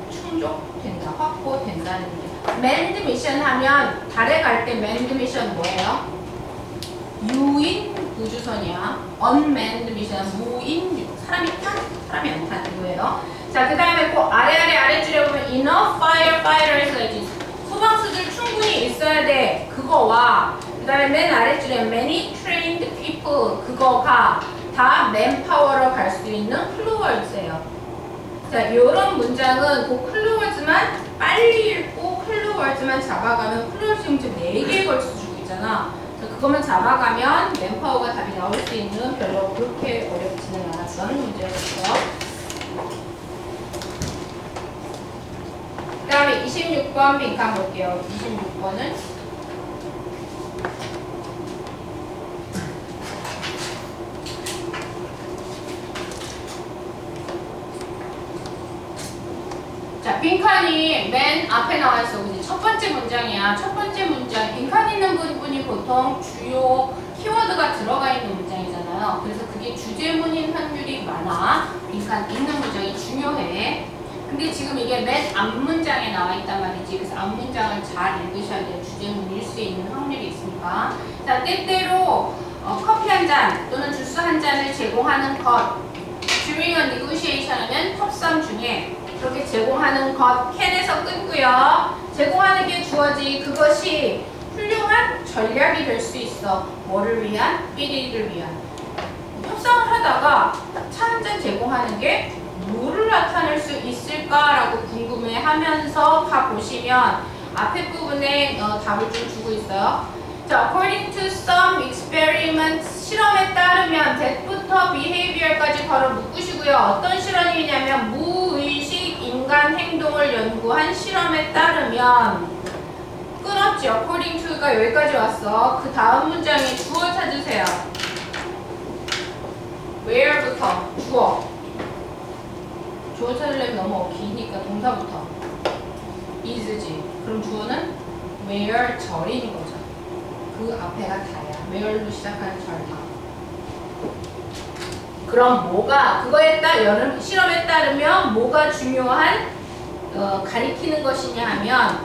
충족된다, 확보된다는 게. manned 미션 하면 달에 갈 때 manned 미션 뭐예요? 유인 우주선이야. unmanned 미션 무인 사람이 안 타는 거예요. 자, 그 다음에 그 아래줄에 보면 enough firefighters 해야지. 소방수들 충분히 있어야 돼. 그거와 그 다음에 맨 아래줄에 many trained people 그거가 다 manpower로 갈 수 있는 클루월즈예요. 자, 요런 문장은 그 클루월즈만 빨리 읽고 클루월즈만 잡아가면 클루월즈 지금 4개에 걸쳐서 주고 있잖아. 자, 그것만 잡아가면 manpower가 답이 나올 수 있는 별로 그렇게 어렵지는 않았던 문제였어요. 그 다음에 26번 빈칸 볼게요. 26번은 자, 빈칸이 맨 앞에 나와 있어. 그지? 첫 번째 문장이야. 첫 번째 문장. 빈칸 있는 부분이 보통 주요 키워드가 들어가 있는 문장이잖아요. 그래서 그게 주제문인 확률이 많아. 빈칸 있는 문장이 중요해. 근데 지금 이게 맨 앞문장에 나와 있단 말이지. 그래서 앞문장을 잘 읽으셔야 돼요. 주제문일 수 있는 확률이 있으니까. 자, 때때로 커피 한 잔 또는 주스 한 잔을 제공하는 것. during a negotiation 하면 협상 중에 그렇게 제공하는 것. can에서 끊고요. 제공하는 게 주어지. 그것이 훌륭한 전략이 될 수 있어. 뭐를 위한? 삐리를 위한. 협상을 하다가 차 한 잔 제공하는 게 뭐를 나타낼 수 있을까라고 궁금해하면서 가보시면 앞에 부분에 답을 좀 주고 있어요. 자, according to some experiments, 실험에 따르면 that put do부터 behavior까지 바로 묶으시고요. 어떤 실험이냐면 무의식 인간 행동을 연구한 실험에 따르면 끊었지. according to가 여기까지 왔어. 그 다음 문장에 주어 찾으세요. where부터 주어. 주어 찾으려면 너무 기니까 동사부터 is지. 그럼 주어는 where 절인 거죠. 그 앞에가 다야. where로 시작하는 절 다. 그럼 뭐가 그거에 따른 실험에 따르면 뭐가 중요한 가리키는 것이냐 하면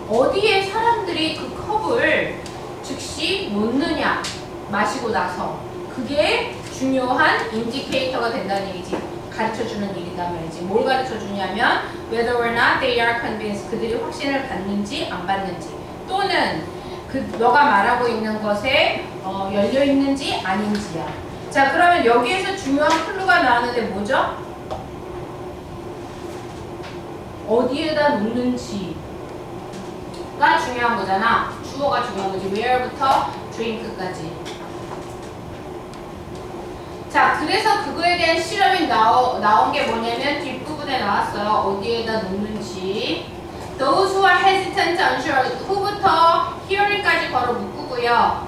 어디에 사람들이 그 컵을 즉시 놓느냐 마시고 나서 그게 중요한 인디케이터가 된다는 얘기지. 가르쳐주는 일이단 말이지. 뭘 가르쳐주냐면 whether or not they are convinced 그들이 확신을 받는지 안 받는지 또는 너가 말하고 있는 것에 열려있는지 아닌지야. 자 그러면 여기에서 중요한 클루가 나왔는데 뭐죠? 어디에다 놓는지가 중요한 거잖아. 주어가 중요한 거지. where부터 drink까지. 자 그래서 그거에 대한 실험이 나온 게 뭐냐면 뒷부분에 나왔어요. 어디에다 놓는지. Those who are hesitant, unsure, who부터 hearing까지 바로 묶고요.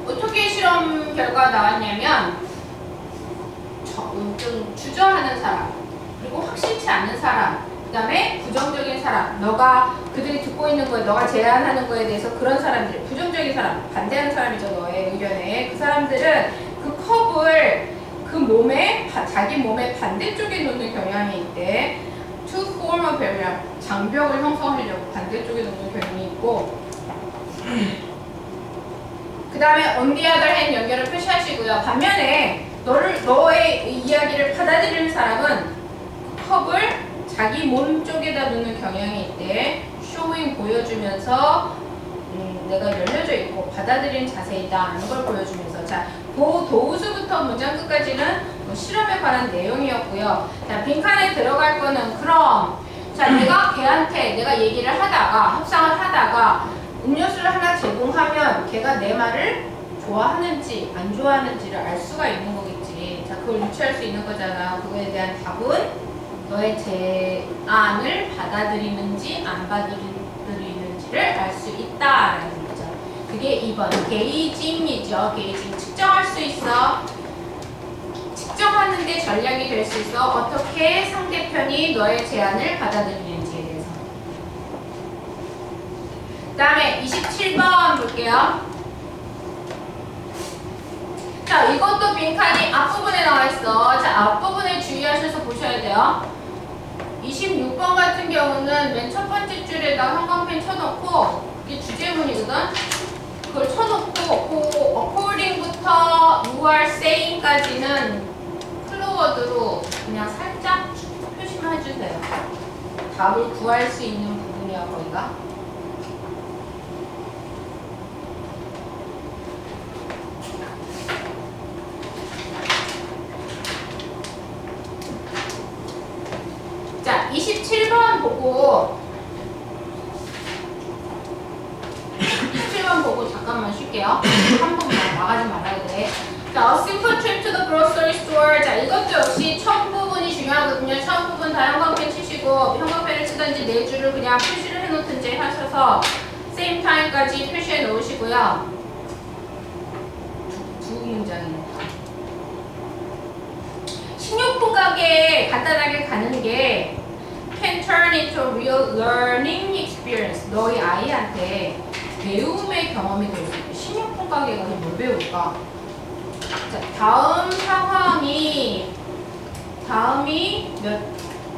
어떻게 실험 결과가 나왔냐면 좀 주저하는 사람, 그리고 확실치 않은 사람, 그 다음에 부정적인 사람, 너가 그들이 듣고 있는 거에 너가 제안하는 거에 대해서 그런 사람들, 부정적인 사람, 반대하는 사람이죠. 너의 의견에. 그 사람들은 그 컵을 그 몸에 자기 몸의 반대쪽에 놓는 경향이 있대. To form a barrier, 장벽을 형성하려고 반대쪽에 놓는 경향이 있고 그 다음에 on the other hand 연결을 표시하시고요. 반면에 너의 이야기를 받아들이는 사람은 컵을 자기 몸 쪽에다 놓는 경향이 있대. showing 보여주면서 내가 열려져 있고 받아들이는 자세이다 하는 걸 보여주면서 자, 도우수부터 문장 끝까지는 실험에 관한 내용이었고요. 자, 빈칸에 들어갈 거는 그럼 자, 내가 얘기를 하다가 협상을 하다가 음료수를 하나 제공하면 걔가 내 말을 좋아하는지 안 좋아하는지를 알 수가 있는 거겠지. 자, 그걸 유추할 수 있는 거잖아. 그거에 대한 답은 너의 제안을 받아들이는지 안 받아들이는지를 알 수 있다라는 거죠. 그게 2번 게이징이죠. 게이징 측정할 수 있어. 측정하는데 전략이 될 수 있어. 어떻게 상대편이 너의 제안을 받아들이는지에 대해서. 그 다음에 27번 볼게요. 자, 이것도 빈칸이 앞부분에 나와 있어. 자, 앞부분에 주의하셔서 보셔야 돼요. 26번 같은 경우는 맨 첫 번째 줄에다 형광펜 쳐놓고 이게 주제문이거든. 그걸 쳐놓고 그 according부터 you are saying까지는 클로워드로 그냥 살짝 표시만 해주세요. 답을 구할 수 있는 부분이야 거기가. 자, 27번 보고 27번 보고 잠깐만 쉴게요. 한 번만 나가지 말아야 돼. 자, a simple trip to the grocery store. 자, 이것도 역시 첫 부분이 중요하거든요. 첫 부분 다 형광펜 치시고 형광펜을 쓰든지 네 줄을 그냥 표시를 해놓든지 하셔서 same time까지 표시해 놓으시고요. 두 문장입니다. 식료품 가게에 간단하게 가는 게 can turn into a real learning experience. 너희 아이한테 배움의 경험이 될 수 있대. 식료품 가게에 가서 뭘 배울까? 자, 다음이 몇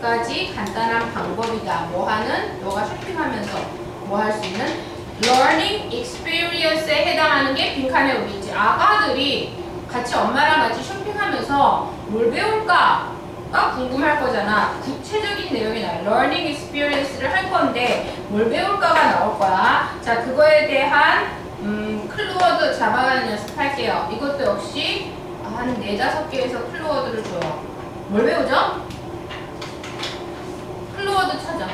가지 간단한 방법이다. 뭐 하는? 너가 쇼핑하면서 뭐 할 수 있는 learning experience에 해당하는 게 빈칸에 여기 있지. 아가들이 같이 엄마랑 같이 쇼핑하면서 뭘 배울까가 궁금할 거잖아. 구체적인 내용이 나와요. learning experience를 할 건데 뭘 배울까가 나올 거야. 자, 그거에 대한 클로워드 잡아가는 연습할게요. 이것도 역시 한 4-5개에서 클로워드를 줘요. 뭘 배우죠? 클로워드 찾아.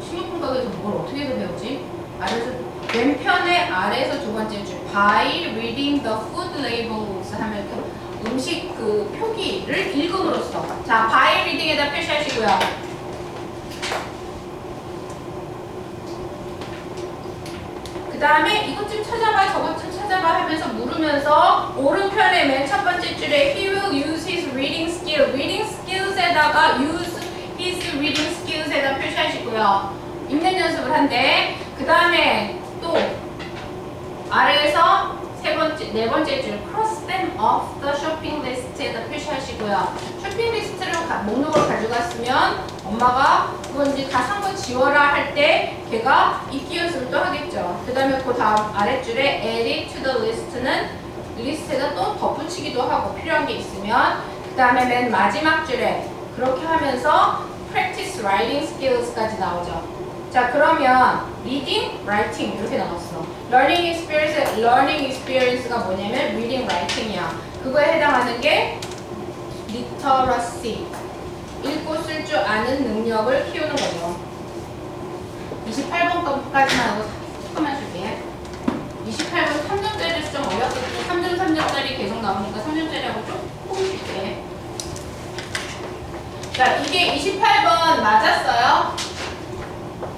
식료품 가게에서 뭘 어떻게 배우지? 아래서 왼편의 아래에서 두 번째 줄 by reading the food labels 하면 그 음식 그 표기를 읽음으로써 자 by reading에다 표시하시고요. 그 다음에 이것 좀 찾아봐 저것 좀 찾아봐 하면서 물으면서 오른편에 맨 첫 번째 줄에 he will use his reading skill reading skills에다가 use his reading skills에다 표시하시고요. 읽는 연습을 한대. 그 다음에 또 아래에서 네 번째 줄 cross them off the shopping list에다 표시하시고요. 쇼핑 리스트를 목록을 가져갔으면 엄마가 그거 이제 다 산 거 지워라 할 때 걔가 읽기 연습을 또 하겠죠. 그 다음에 그 다음 아랫줄에 add it to the list는 리스트에다 또 덧붙이기도 하고 필요한 게 있으면 그 다음에 맨 마지막 줄에 그렇게 하면서 practice writing skills까지 나오죠. 자 그러면 reading, writing 이렇게 나왔어. learning experience가 뭐냐면 reading, writing이야. 그거에 해당하는 게 literacy. 읽고 쓸 줄 아는 능력을 키우는 거죠. 28번 거까지만 하고 조금만 줄게. 28번 3점짜리에서 좀 어렵거든요. 3점, 3점짜리 계속 나오니까 3점짜리하고 조금 줄게. 자, 이게 28번 맞았어요?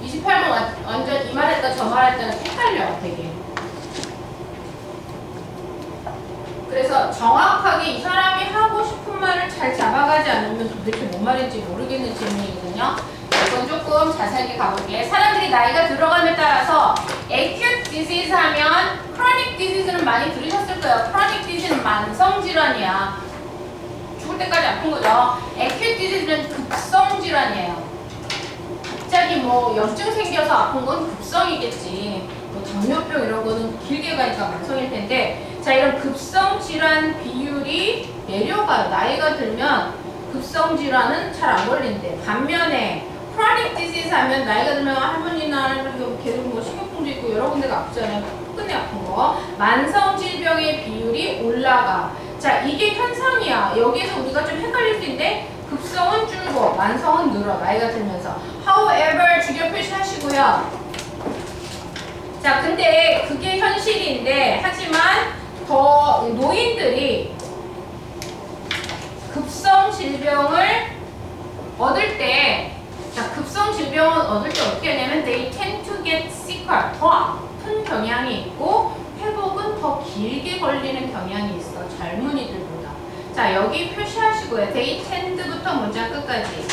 28번 완전 이 말했다 저 말했다는 헷갈려 되게. 그래서 정확하게 이 사람이 하고 싶은 말을 잘 잡아가지 않으면 도대체 뭔 말인지 모르겠는 질문이거든요. 이건 조금 자세하게 가볼게. 사람들이 나이가 들어감에 따라서 acute disease 하면 chronic disease는 많이 들으셨을 거예요. chronic disease는 만성질환이야. 죽을 때까지 아픈 거죠. acute disease는 급성질환이에요. 갑자기 뭐 염증 생겨서 아픈 건 급성이겠지. 뭐 당뇨병 이런 거는 길게 가니까 만성일 텐데 자 이런 급성 질환 비율이 내려가요. 나이가 들면 급성 질환은 잘 안 걸린대. 반면에 chronic disease 하면 나이가 들면 할머니나 계속 뭐 신경통도 있고 여러 군데가 아프잖아요. 끝내 아픈 거. 만성 질병의 비율이 올라가. 자 이게 현상이야. 여기에서 우리가 좀 헷갈릴 수 있는데 급성은 줄고 만성은 늘어. 나이가 들면서. however 주격 표시하시고요. 자 근데 그게 현실인데 하지만 더 노인들이 급성 질병을 얻을 때 자 급성 질병을 얻을 때 어떻게 하냐면 they tend to get sicker 더 아픈 경향이 있고 회복은 더 길게 걸리는 경향이 있어. 젊은이들보다. 자 여기 표시하시고요. they tend부터 문장 끝까지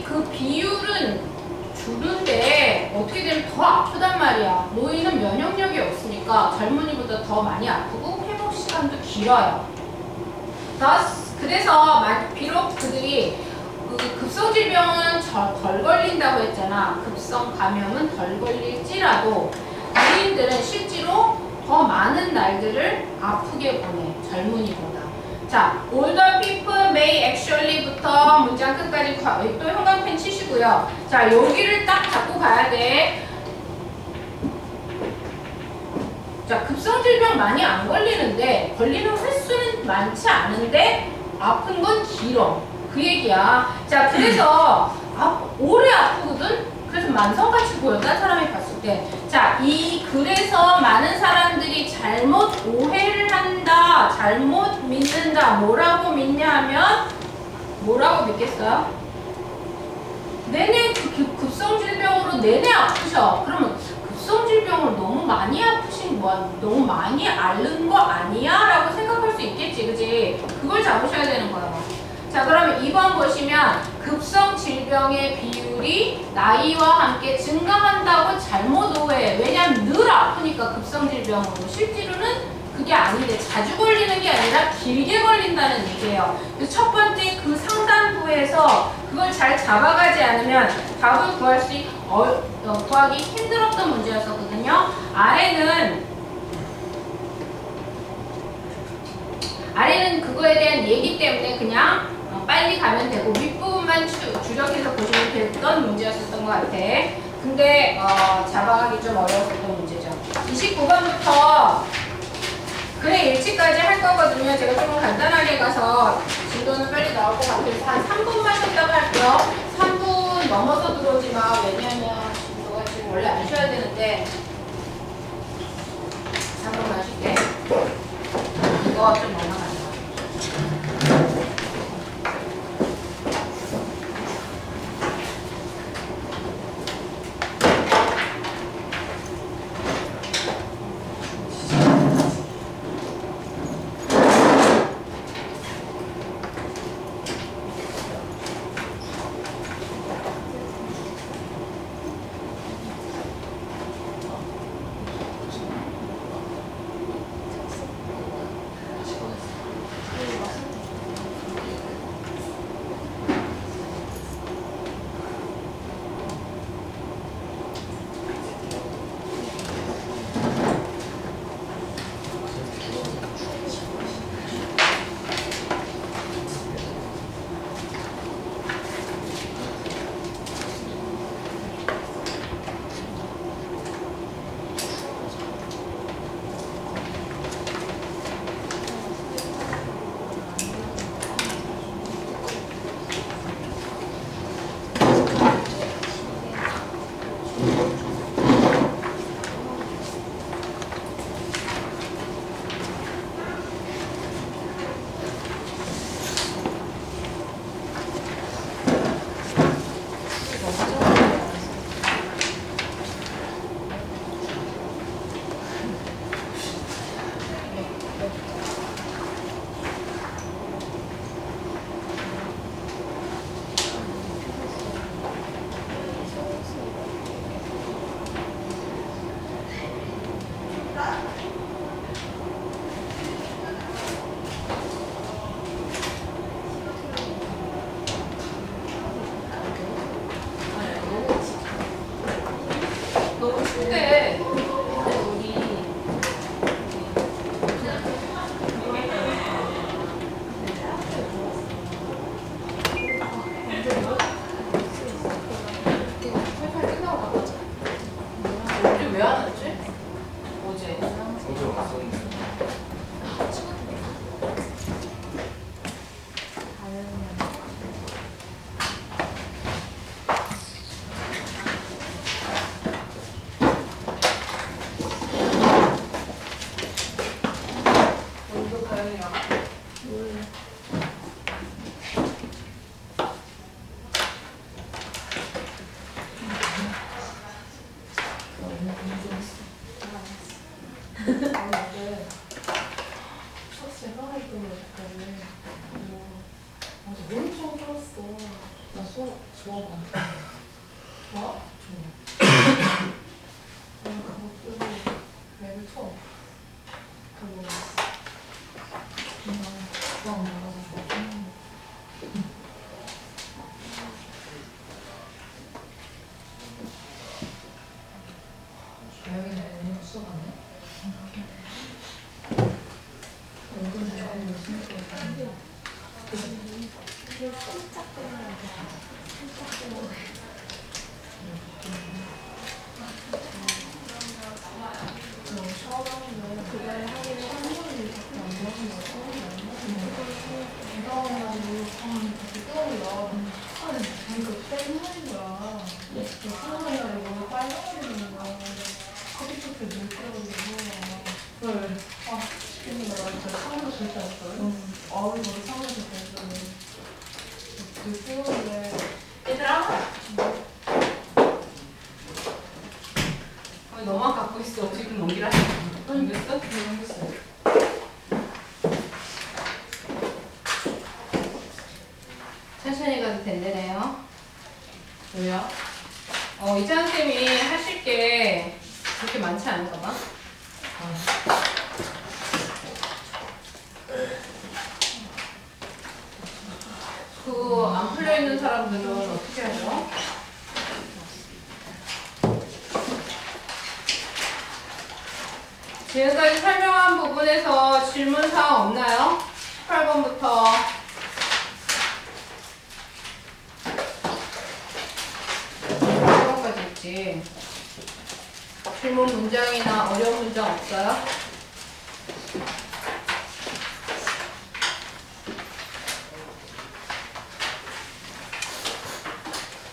그 비율은 주는데 어떻게 되면 더 아프단 말이야. 노인은 면역력이 없으니까 젊은이보다 더 많이 아프고 회복 시간도 길어요. 그래서 비록 그들이 급성 질병은 덜 걸린다고 했잖아. 급성 감염은 덜 걸릴지라도 노인들은 실제로 더 많은 날들을 아프게 보내. 젊은이보다. 자, older people may actually부터 문장 끝까지 또 형광펜 치시고요. 자, 여기를 딱 잡고 가야 돼. 자, 급성질병 많이 안 걸리는데 걸리는 횟수는 많지 않은데 아픈 건 길어. 그 얘기야. 자, 그래서 오래 아프거든? 그래서 만성같이 보여. 딴 사람이 봤을 때. 자, 그래서 많은 사람들이 잘못 오해를 한다. 잘못 믿는다. 뭐라고 믿냐 하면 뭐라고 믿겠어요? 내내 급성질병으로 내내 아프셔. 그러면 급성질병을 너무 많이 아프신 너무 많이 앓는 거 아니야? 라고 생각할 수 있겠지. 그지? 그걸 잡으셔야 되는 거야. 자 그러면 2번 보시면 급성질병의 비율이 나이와 함께 증가한다고 잘못 오해. 왜냐면 늘 아프니까 급성질병으로. 실제로는 그게 아닌데 자주 걸리는 게 아니라 길게 걸린다는 얘기예요. 첫 번째 그 상단부에서 그걸 잘 잡아가지 않으면 답을 구하기 힘들었던 문제였었거든요. 아래는 그거에 대한 얘기 때문에 그냥 빨리 가면 되고 윗부분만 주력해서 보시면 됐던 문제였었던 것 같아. 근데 잡아가기 좀 어려웠었던 문제죠. 29번부터 글의 일치까지 할 거거든요. 제가 조금 간단하게 가서 진도는 빨리 나올 것 같아서 한 3분만 쉬었다가 할게요. 3분 넘어서 들어오지 마. 왜냐면 진도가 원래 안 쉬어야 되는데 잠깐만 쉴게. 이거 좀 넘어가자. 얘들아, 너만 갖고 있어. 지금 넘기라. 넘겼어? 넘겼어. 천천히 가도 된대네요. 왜요? 이찬 쌤이 하실 게 그렇게 많지 않은가 봐. 그 안 풀려 있는 사람들은 어떻게 하죠? 지금까지 설명한 부분에서 질문사항 없나요? 18번부터 8번까지 있지. 질문 문장이나 어려운 문장 없어요?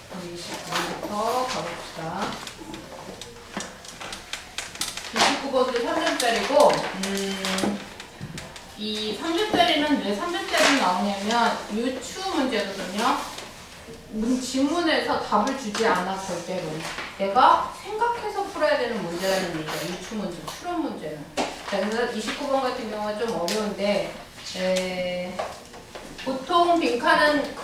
그럼 20번부터 가봅시다. 29번도 3점짜리고, 이 3점짜리는 왜 3점짜리 나오냐면, 유추 문제거든요. 지문에서 답을 주지 않아, 절대로. 내가 생각해서 풀어야 되는 문제라는 얘기야, 유추 문제, 추론 문제는. 자, 그래서 29번 같은 경우가 좀 어려운데, 보통 빈칸은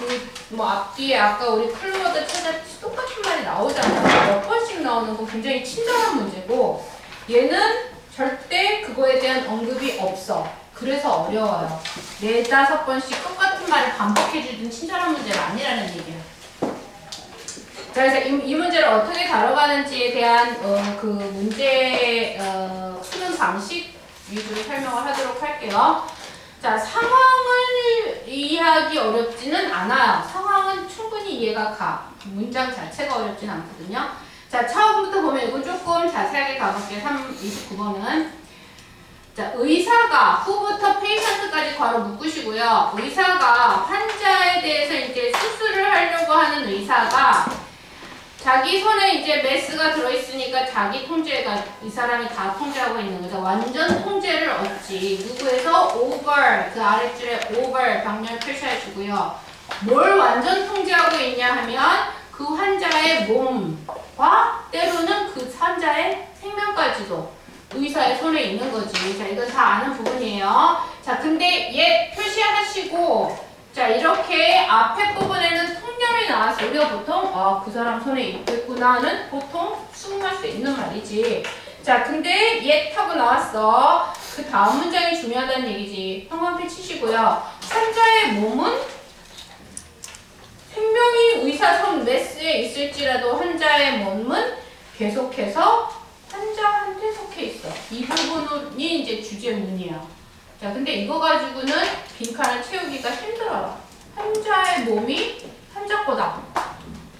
앞뒤에 아까 우리 클로워드 찾았듯이 똑같은 말이 나오잖아요. 몇 번씩 나오는 건 굉장히 친절한 문제고, 얘는 절대 그거에 대한 언급이 없어. 그래서 어려워요. 4, 5번씩 똑같은 말을 반복해주는 친절한 문제가 아니라는 얘기야. 자, 그래서 이 문제를 어떻게 다뤄가는지에 대한 그 문제 푸는 방식 위주로 설명을 하도록 할게요. 자, 상황을 이해하기 어렵지는 않아요. 상황은 충분히 이해가 가. 문장 자체가 어렵진 않거든요. 자, 처음부터 보면 이거 조금 자세하게 가볼게요. 29번은. 자, 의사가 후부터 페이션트까지 괄호 묶으시고요. 의사가 환자에 대해서 이제 수술을 하려고 하는 의사가 자기 손에 이제 메스가 들어있으니까 자기 통제가 이 사람이 다 통제하고 있는 거죠. 완전 통제를 얻지. 누구에서 over 그 아랫줄에 over 병렬 표시해주고요. 뭘 완전 통제하고 있냐 하면 그 환자의 몸과 때로는 그 환자의 생명까지도 의사의 손에 있는 거지. 자, 이건 다 아는 부분이에요. 자, 근데 얘 표시하시고 자, 이렇게 앞에 부분에는 통념이 나와서 우리가 보통 그 사람 손에 있겠구나는 보통 수긍할 수 있는 말이지. 자, 근데 얘 타고 나왔어. 그 다음 문장이 중요하다는 얘기지. 형광펜 치시고요. 환자의 몸은 생명이 의사 손 메스에 있을지라도 환자의 몸은 계속해서 환자한테 속해 있어. 이 부분이 이제 주제문이야. 자, 근데 이거 가지고는 빈칸을 채우기가 힘들어요. 환자의 몸이 환자 거다.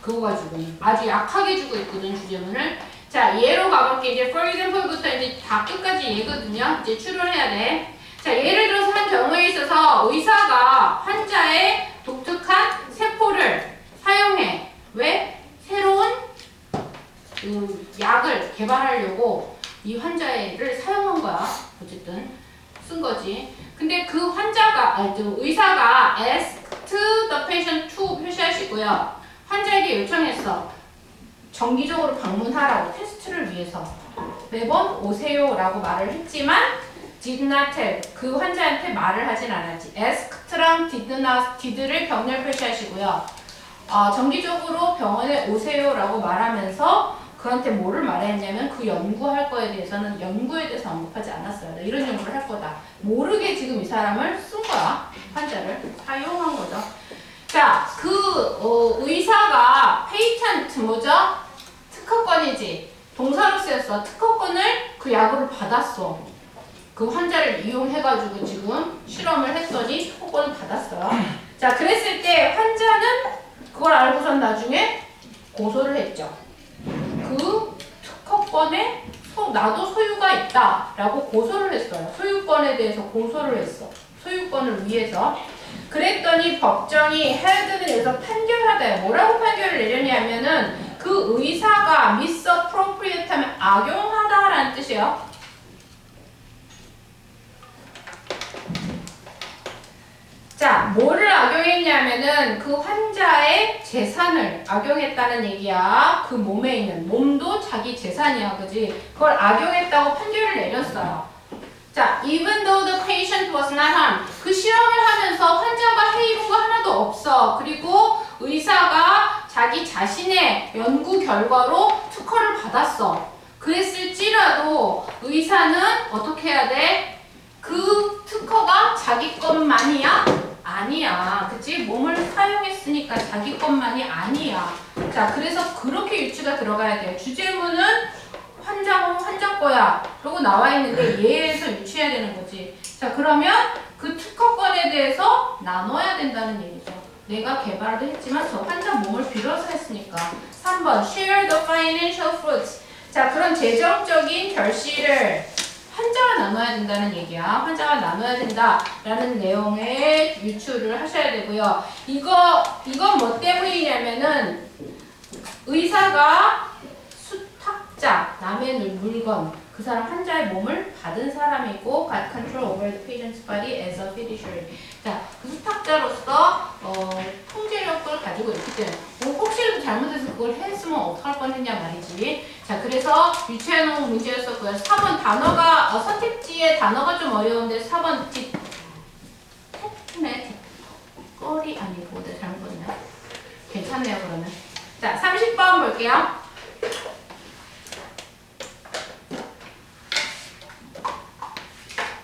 그거 가지고는 아주 약하게 주고 있거든, 주제문을. 자, 예로 가볼게. 이제 for example부터 이제 다 끝까지 얘거든요. 이제 추론해야 돼. 자, 예를 들어서 한 경우에 있어서 의사가 환자의 독특한 세포를 사용해. 왜? 새로운 약을 개발하려고 이 환자를 사용한 거야. 어쨌든 쓴 거지. 근데 그 환자가, 의사가 asked the patient to 표시하시고요. 환자에게 요청했어. 정기적으로 방문하라고 테스트를 위해서. 매번 오세요 라고 말을 했지만 did not tell. 그 환자한테 말을 하진 않았지. asked랑 did를 병렬 표시하시고요. 정기적으로 병원에 오세요 라고 말하면서 그한테 뭐를 말했냐면 그 연구할 거에 대해서는 연구에 대해서 언급하지 않았어요. 이런 연구를 할 거다. 모르게 지금 이 사람을 쓴 거야. 환자를 사용한 거죠. 자, 의사가 페이턴트 뭐죠? 특허권이지. 동사로 쓰였어. 특허권을 그 약으로 받았어. 그 환자를 이용해가지고 지금 실험을 했더니 특허권을 받았어요. 자, 그랬을 때 환자는 그걸 알고선 나중에 고소를 했죠. 그 특허권에 나도 소유가 있다 라고 고소를 했어요. 소유권에 대해서 고소를 했어. 소유권을 위해서. 그랬더니 법정이 헤드에 대해서 판결하다. 뭐라고 판결을 내렸냐면은 그 의사가 misappropriate 하면 악용하다 라는 뜻이에요. 자, 뭐를 악용했냐면은 그 환자의 재산을 악용했다는 얘기야. 그 몸에 있는 몸도 자기 재산이야, 그지? 그걸 악용했다고 판결을 내렸어요. 자, even though the patient was not harmed. 그 실험을 하면서 환자가 해입은 거 하나도 없어. 그리고 의사가 자기 자신의 연구 결과로 특허를 받았어. 그랬을지라도 의사는 어떻게 해야 돼? 그 특허가 자기 것만이야? 아니야. 그치? 몸을 사용했으니까 자기 것만이 아니야. 자, 그래서 그렇게 유추가 들어가야 돼요. 주제문은 환자 거야. 그러고 나와 있는데 얘에서 유추해야 되는 거지. 자, 그러면 그 특허권에 대해서 나눠야 된다는 얘기죠. 내가 개발도 했지만 저 환자 몸을 빌어서 했으니까. 3번 share the financial fruits. 자, 그런 재정적인 결실을 환자가 나눠야 된다는 얘기야. 환자가 나눠야 된다라는 내용의 유추를 하셔야 되고요. 이건 뭐 때문이냐면은 의사가 수탁자, 남의 물건, 그 사람 환자의 몸을 받은 사람이고 got control over the patient's body as a fiduciary. 자, 그 수탁자로서 통제력을 가지고 있기 때문에 혹시라도 잘못해서 그걸 했으면 어떡할 뻔했냐 말이지. 자, 그래서 유추해놓은 문제였었고요. 4번 단어가 선택지의 단어가 좀 어려운데 4번 뒷거리 아니고 내가 잘못 봤나? 괜찮네요 그러면. 자, 30번 볼게요.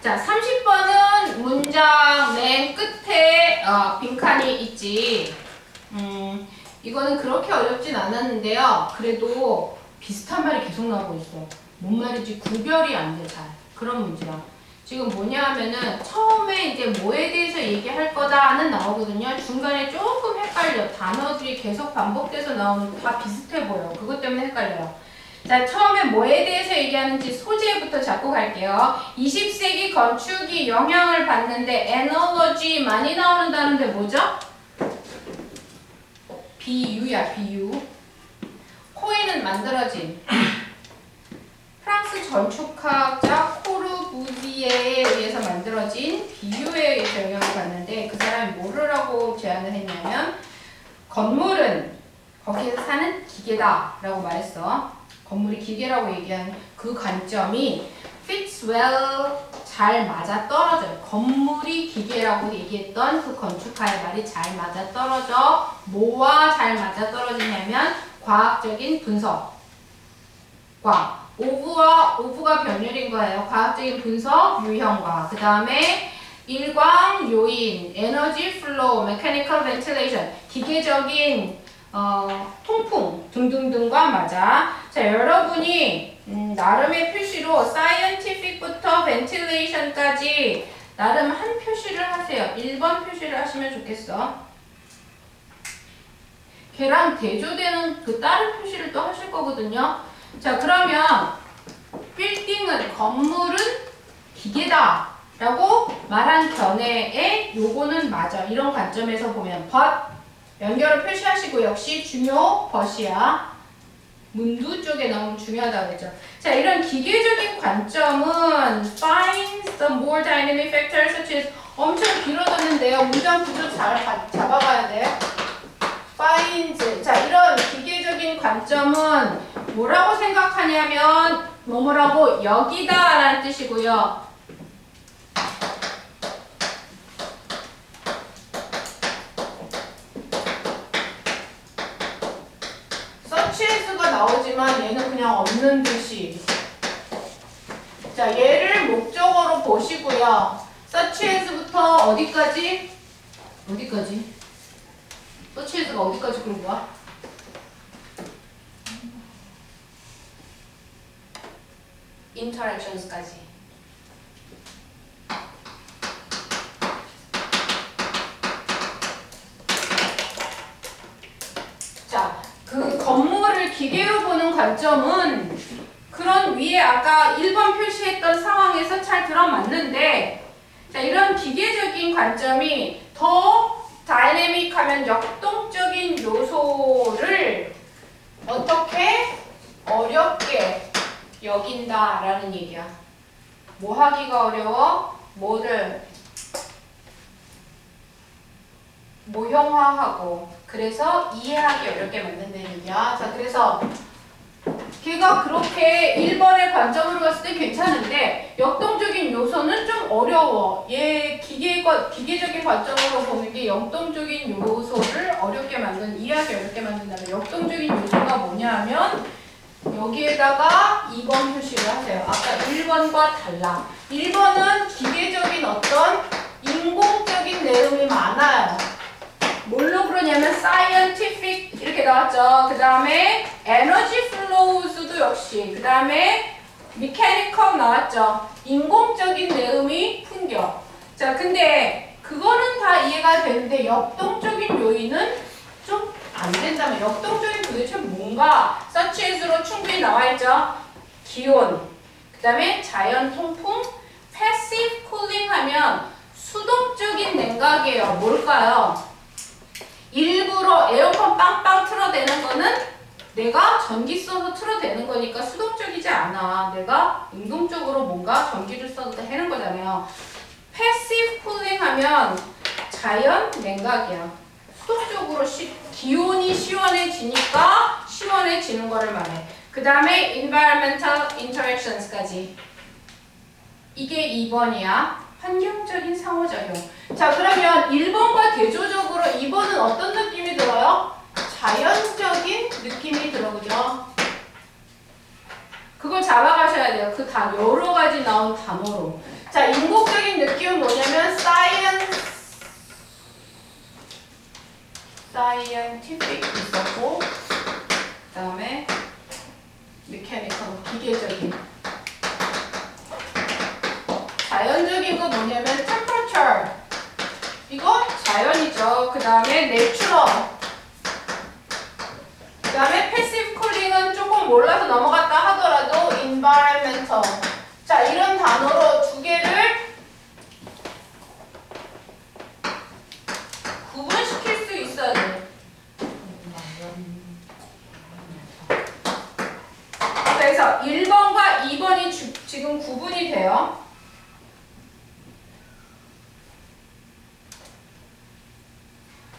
자, 30번은 문장 맨 끝에 빈칸이 있지. 이거는 그렇게 어렵진 않았는데요. 그래도 비슷한 말이 계속 나오고 있어. 뭔 말인지 구별이 안 돼, 잘. 그런 문제야. 지금 뭐냐 하면은 처음에 이제 뭐에 대해서 얘기할 거다는 나오거든요. 중간에 조금 헷갈려. 단어들이 계속 반복돼서 나오는 다 비슷해 보여. 그것 때문에 헷갈려요. 자, 처음에 뭐에 대해서 얘기하는지 소재부터 잡고 갈게요. 20세기 건축이 영향을 받는데 에너지 많이 나오는다는데 뭐죠? 비유야, 비유. 코인은 만들어진 프랑스 건축학자 코르부지에에 의해서 만들어진 비유에 의해서 영향을 받는데 그 사람이 뭐라고 제안을 했냐면 건물은 거기에서 사는 기계다 라고 말했어. 건물이 기계라고 얘기한 그 관점이 fits well, 잘 맞아떨어져요. 건물이 기계라고 얘기했던 그 건축가의 말이 잘 맞아떨어져. 뭐와 잘 맞아떨어지냐면 과학적인 분석과 오브가 병렬인 거예요. 과학적인 분석, 유형과 그 다음에 일광 요인, 에너지 플로우, 메카니컬 벤틸레이션, 기계적인 통풍 등등등과 맞아. 자, 여러분이 나름의 표시로 scientific부터 ventilation까지 나름 한 표시를 하세요. 1번 표시를 하시면 좋겠어. 걔랑 대조되는 그 다른 표시를 또 하실 거거든요. 자, 그러면 빌딩은, 건물은 기계다 라고 말한 견해에 요거는 맞아. 이런 관점에서 보면 but 연결을 표시하시고 역시 중요 벗이야. 문두 쪽에 너무 중요하다고 했죠. 자, 이런 기계적인 관점은 finds the more dynamic factors such as 엄청 길어졌는데요. 문장 구조 잘 잡아가야 돼. finds. 자, 이런 기계적인 관점은 뭐라고 생각하냐면 뭐뭐라고 여기다 라는 뜻이고요. suchas가 나오지만 얘는 그냥 없는 듯이. 자, 얘를 목적어로 보시고요. suchas부터 어디까지? 어디까지? suchas가 어디까지 그런 거야? interactions까지. 자, 그 건물을 기계로 보는 관점은 그런 위에 아까 1번 표시했던 상황에서 잘 들어맞는데, 자, 이런 기계적인 관점이 더 다이내믹하면 역동적인 요소를 어떻게 어렵게 여긴다라는 얘기야. 뭐 하기가 어려워? 뭐를 모형화하고 그래서 이해하기 어렵게 만든다는 얘기야. 자, 그래서 걔가 그렇게 1번의 관점으로 봤을 때 괜찮은데 역동적인 요소는 좀 어려워. 얘 기계적인 관점으로 보는 게 역동적인 요소를 어렵게 이해하기 어렵게 만든다면 역동적인 요소가 뭐냐 하면 여기에다가 2번 표시를 하세요. 아까 1번과 달라. 1번은 기계적인 어떤 인공적인 내용이 많아요. 뭘로 그러냐면 scientific 이렇게 나왔죠. 그 다음에 energy flows도 역시. 그 다음에 mechanical 나왔죠. 인공적인 내용이 풍겨. 자, 근데 그거는 다 이해가 되는데 역동적인 요인은 좀 안 된다면 역동적인 도대체 뭔가 such as로 충분히 나와있죠. 기온, 그 다음에 자연 통풍, passive cooling 하면 수동적인 냉각이에요. 뭘까요? 일부러 에어컨 빵빵 틀어대는 거는 내가 전기 써서 틀어도 되는 거니까 수동적이지 않아. 내가 능동적으로 뭔가 전기를 써도 되는 거잖아요. 패시브 쿨링 하면 자연 냉각이야. 수동적으로 기온이 시원해지니까 시원해지는 거를 말해. 그 다음에 environmental interactions까지. 이게 2번이야. 환경적인 상호작용. 자, 그러면 1번과 대조적으로 2번은 어떤 느낌이 들어요? 자연적인 느낌이 들어, 그죠? 그걸 잡아가셔야 돼요. 그 여러 가지 나온 단어로. 자, 인공적인 느낌은 뭐냐면 scientific 있었고, 그 다음에 mechanical, 기계적인. 자연적인 건 뭐냐면 temperature. 이거 자연이죠. 그 다음에 natural. 그 다음에 패시브 쿨링은 조금 몰라서 넘어갔다 하더라도 environmental. 자, 이런 단어로 두 개를 구분시킬 수 있어야 돼. 그래서 1번과 2번이 지금 구분이 돼요.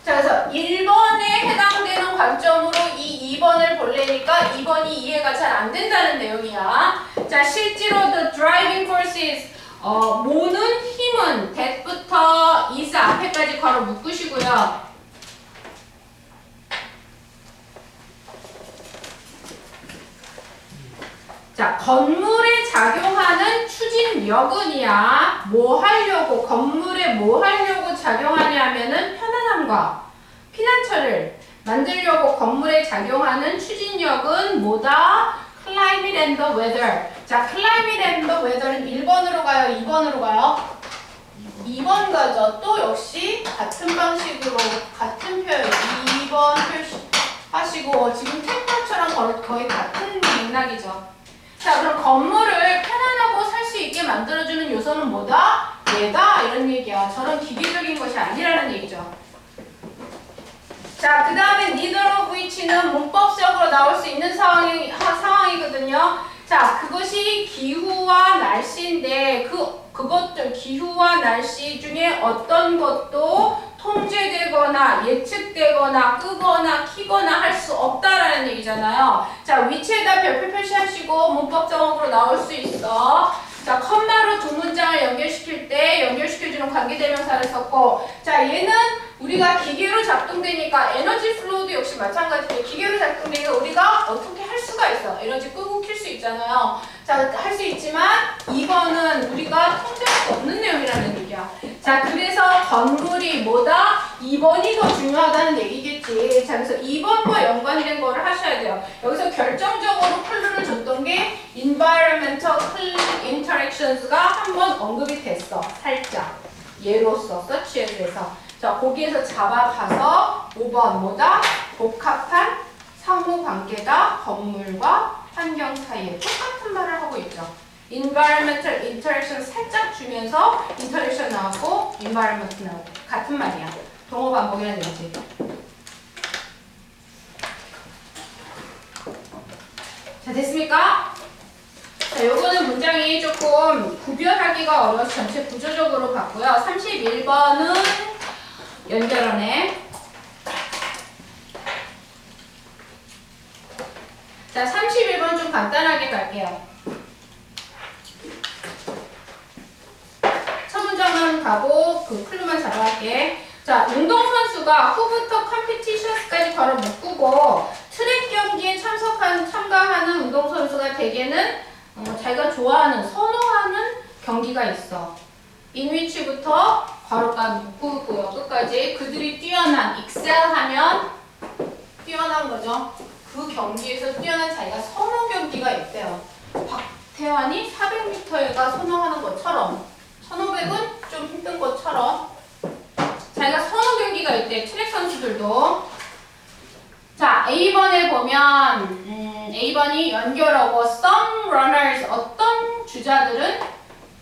자, 그래서 1번에 해당되는 관점으로 이 2번을 볼래니까 2번이 이해가 잘 안 된다는 내용이야. 자, 실제로 the driving forces, 모는 힘은 that부터 is 앞에까지 괄호 묶으시고요. 자, 건물에 작용하는 추진력은이야. 뭐 하려고, 건물에 뭐 하려고 작용하냐면은 편안함과 피난처를 만들려고 건물에 작용하는 추진력은 뭐다? Climate and the weather. 자, climate and the weather는 1번으로 가요? 2번으로 가요? 2번 가죠. 또 역시 같은 방식으로 같은 표현 2번 표시하시고 지금 템퍼처랑 거의 같은 맥락이죠. 자, 그럼 건물을 편안하고 살 수 있게 만들어주는 요소는 뭐다? 얘다? 이런 얘기야. 저런 기계적인 것이 아니라는 얘기죠. 자, 그 다음에 neither of which는 문법적으로 나올 수 있는 상황이거든요. 자, 그것이 기후와 날씨인데 그것들 기후와 날씨 중에 어떤 것도 통제되거나 예측되거나 끄거나 키거나 할 수 없다라는 얘기잖아요. 자, 위치에다 별표 표시하시고 문법적으로 나올 수 있어. 자, 컴마로 두 문장을 연결시킬 때 연결시켜주는 관계대명사를 썼고, 자, 얘는 우리가 기계로 작동되니까 에너지 플로우도 역시 마찬가지로 기계로 작동되니까 우리가 어떻게 할 수가 있어. 에너지 끄고 킬 수 있잖아요. 자, 할 수 있지만 2번은 우리가 통제할 수 없는 내용이라는 얘기야. 자, 그래서 건물이 뭐다? 2번이 더 중요하다는 얘기겠지. 자, 그래서 2번과 연관된 거를 하셔야 돼요. 여기서 결정적으로 클루를 줬던 게 environmental interactions가 한번 언급이 됐어. 살짝. 예로서 서치에서. 자, 거기에서 잡아가서 5번 뭐다? 복합한 상호관계다. 건물과 환경 사이에 똑같은 말을 하고 있죠. environmental interaction 살짝 주면서 interaction 나왔고 environment 나오고 같은 말이야. 동어 반복이라는 얘기지. 자, 됐습니까? 자, 요거는 문장이 조금 구별하기가 어려워서 전체 구조적으로 봤고요. 31번은 연결어네. 자, 31번 좀 간단하게 갈게요. 첫 문장만 가고 그 클루만 잡아갈게. 자, 운동선수가 후부터 컴피티션스까지 걸어 묶고 트랙 경기에 참가하는 운동선수가 대개는 자기가 좋아하는, 선호하는 경기가 있어. 인위치부터 괄호까지 묶고요. 끝까지 그들이 뛰어난, excel-하면 뛰어난 거죠. 그 경기에서 뛰어난 자기가 선호 경기가 있대요. 박태환이 400m가 선호하는 것처럼 1500은 좀 힘든 것처럼 자기가 선호 경기가 있대. 트랙 선수들도. 자, A번에 보면 A번이 연결하고 some runners, 어떤 주자들은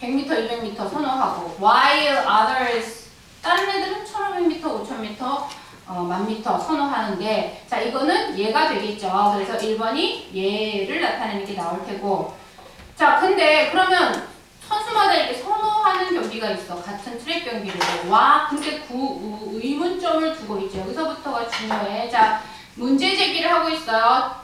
100m, 200m 선호하고 while others, 다른 애들은 1500m, 5000m 만미터 선호하는데, 자, 이거는 얘가 되겠죠. 그래서 1번이 얘를 나타내는 게 나올 테고. 자, 근데 그러면 선수마다 이렇게 선호하는 경기가 있어. 같은 트랙 경기를. 와, 근데 의문점을 두고 있죠. 여기서부터가 중요해. 자, 문제 제기를 하고 있어요.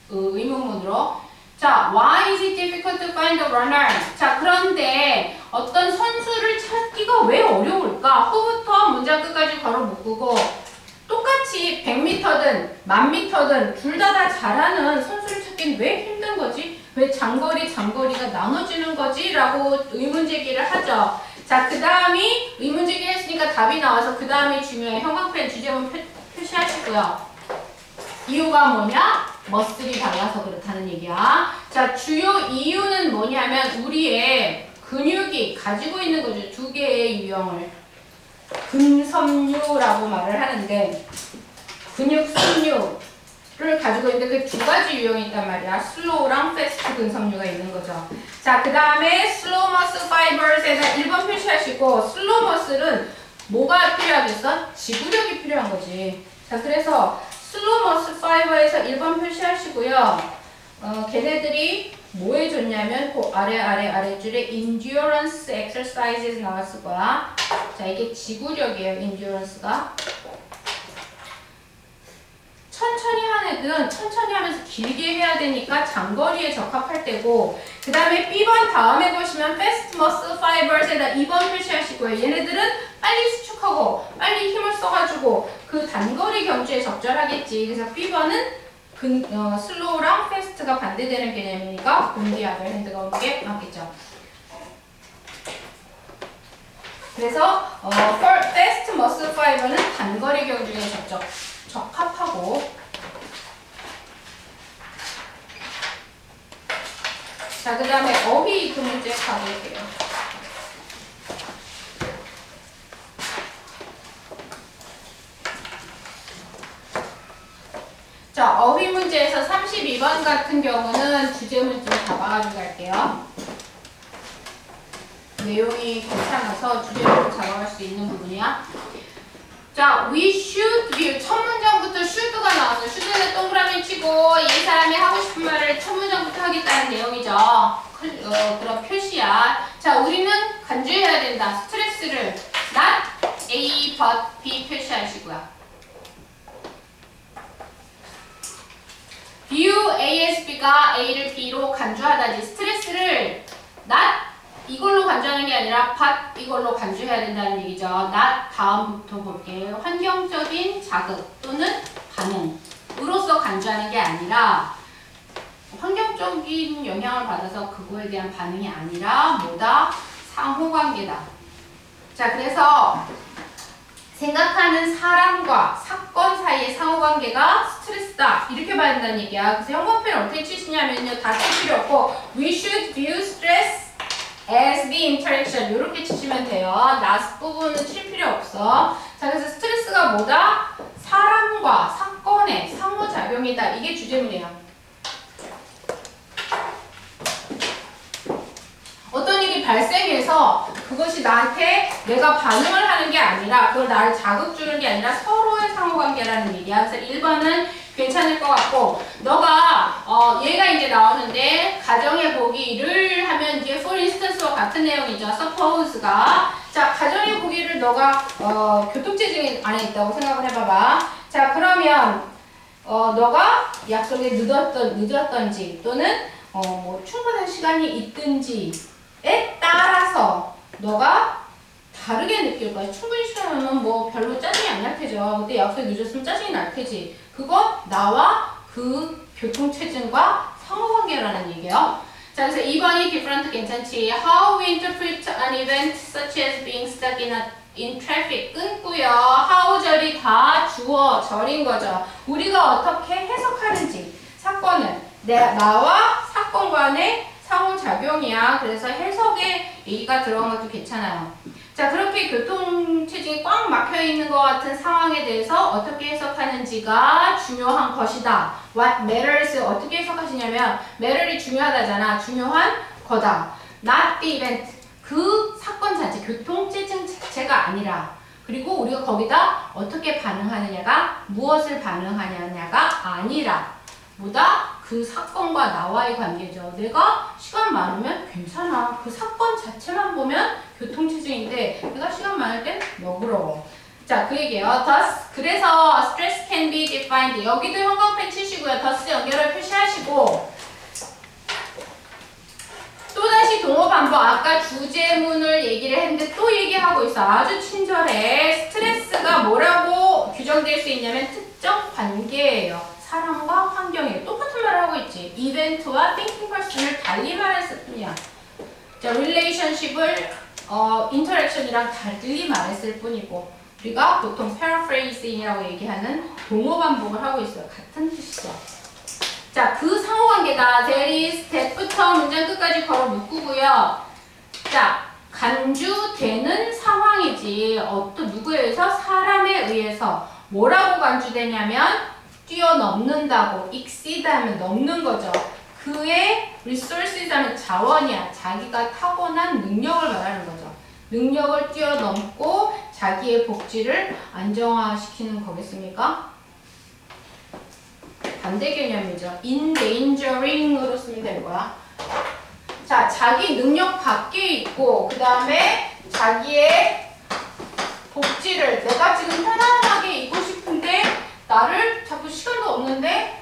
의문문으로. 자, why is it difficult to find a runner? 자, 그런데 어떤 선수를 찾기가 왜 어려울까? 후부터 문장 끝까지 바로 묶고 똑같이 100m든 1000m든 둘 다 잘하는 선수를 찾기는 왜 힘든 거지? 왜 장거리가 나눠지는 거지? 라고 의문 제기를 하죠. 자, 그 다음이 의문 제기를 했으니까 답이 나와서 그 다음이 중요해. 형광펜 주제문 표시하시고요. 이유가 뭐냐? 머슬이 달라서 그렇다는 얘기야. 자, 주요 이유는 뭐냐면 우리의 근육이 가지고 있는 거죠. 두 개의 유형을. 근섬유라고 말을 하는데 근육 섬유를 가지고 있는데 그 두 가지 유형이 있단 말이야. 슬로우랑 패스트 근섬유가 있는 거죠. 자, 그 다음에 슬로우 머슬 파이버스에다 1번 표시하시고 슬로우 머슬은 뭐가 필요하겠어? 지구력이 필요한 거지. 자, 그래서 슬로우 머슬 파이버에서 1번 표시하시고요. 걔네들이 뭐 해줬냐면 그 아래줄에 endurance exercises 나왔을 거야. 자, 이게 지구력이에요. endurance가. 천천히 하는 애들은 천천히 하면서 길게 해야 되니까 장거리에 적합할 때고, 그 다음에 B번 다음에 보시면 fast muscle fibers에다 2번 표시하시고요. 얘네들은 빨리 수축하고 빨리 힘을 써가지고 그 단거리 경주에 적절하겠지. 그래서 B번은 슬로우랑 패스트가 반대되는 개념이니까 공기압을 핸드가 오는 게 맞겠죠. 그래서 fast muscle fiber는 단거리 경주에 적합하고, 자, 그 다음에 어휘 그 문제 가볼게요. 자, 어휘 문제에서 32번 같은 경우는 주제 문제 잡아가지고 갈게요. 내용이 괜찮아서 주제로 잡아갈 수 있는 부분이야. 자, we should view. 첫 문장부터 should가 나와서 should는 동그라미 치고 이 사람이 하고 싶은 말을 첫 문장부터 하겠다는 내용이죠. 그런 표시야. 자, 우리는 간주해야 된다. 스트레스를 not A but B 표시하시고요. view ASB가 A를 B로 간주하다지 스트레스를 not 이걸로 간주하는 게 아니라 but 이걸로 간주해야 된다는 얘기죠. not 다음부터 볼게요. 환경적인 자극 또는 반응으로서 간주하는 게 아니라 환경적인 영향을 받아서 그거에 대한 반응이 아니라 뭐다? 상호관계다. 자, 그래서 생각하는 사람과 사건 사이의 상호관계가 스트레스다. 이렇게 봐야 된다는 얘기야. 그래서 형광펜을 어떻게 치시냐면요. 다 칠 필요 없고 we should view stress as the interaction 이렇게 치시면 돼요. last 부분은 칠 필요 없어. 자, 그래서 스트레스가 뭐다? 사람과 사건의 상호작용이다. 이게 주제문이에요. 어떤 일이 발생해서 그것이 나한테 내가 반응을 하는 게 아니라 그걸 나를 자극 주는 게 아니라 서로의 상호관계라는 얘기야. 그래서 1번은 괜찮을 것 같고, 너가 얘가 이제 나오는데 가정의 보기를 하면 이제 for instance와 같은 내용이죠. suppose가. 자, 가정의 보기를 너가 교통체증 안에 있다고 생각을 해봐봐. 자, 그러면 너가 약속에 늦었던지 또는 뭐 충분한 시간이 있든지에 따라서 너가 다르게 느낄 거야. 충분히 시간이면 뭐 별로 짜증이 안 날 테죠. 그때 약속에 늦었으면 짜증이 날 테지. 그거 나와 그 교통체증과 상호관계라는 얘기예요. 자, 그래서 2번이 different 괜찮지. How we interpret an event such as being stuck in traffic 끊고요. how 절이 다 주어 절인 거죠. 우리가 어떻게 해석하는지 사건은 나와 사건 간의 상호작용이야. 그래서 해석에 A가 들어간 것도 괜찮아요. 자, 그렇게 교통체증이 꽉 막혀있는 것 같은 상황에 대해서 어떻게 해석하는지가 중요한 것이다. What matters 어떻게 해석하시냐면 matter이 중요하다잖아. 중요한 거다. Not the event 그 사건 자체, 교통체증 자체가 아니라 그리고 우리가 거기다 어떻게 반응하느냐가 무엇을 반응하느냐가 아니라 뭐다? 그 사건과 나와의 관계죠. 내가 시간 많으면 괜찮아. 그 사건 자체만 보면 교통체증인데 내가 시간 많을 땐 너그러워. 자, 그 얘기예요. Thus, 그래서 stress can be defined. 여기도 형광펜 치시고요. thus 연결을 표시하시고 또다시 동어 반복. 아까 주제문을 얘기를 했는데 또 얘기하고 있어. 아주 친절해. 스트레스가 뭐라고 규정될 수 있냐면 특정 관계예요. 사람과 환경이에요. 똑같은 말을 하고 있지. 이벤트와 thinking person을 달리 말했을 뿐이야. 자, relationship을 interaction이랑 달리 말했을 뿐이고 우리가 보통 paraphrasing이라고 얘기하는 동어 반복을 하고 있어요. 같은 뜻이죠. 자, 그 상호관계다. There is that부터 문장 끝까지 걸어 묶고요. 자, 간주되는 상황이지. 어떤 누구에 의해서? 사람에 의해서. 뭐라고 간주되냐면 뛰어넘는다고. exceed 하면 넘는 거죠. 그의 resources 하면 자원이야. 자기가 타고난 능력을 말하는 거죠. 능력을 뛰어넘고 자기의 복지를 안정화시키는 거겠습니까? 반대 개념이죠. endangering으로 쓰면 되는 거야. 자, 자기 능력 밖에 있고 그 다음에 자기의 복지를 내가 지금 편안하게 있고 싶은데 나를 자꾸 시간도 없는데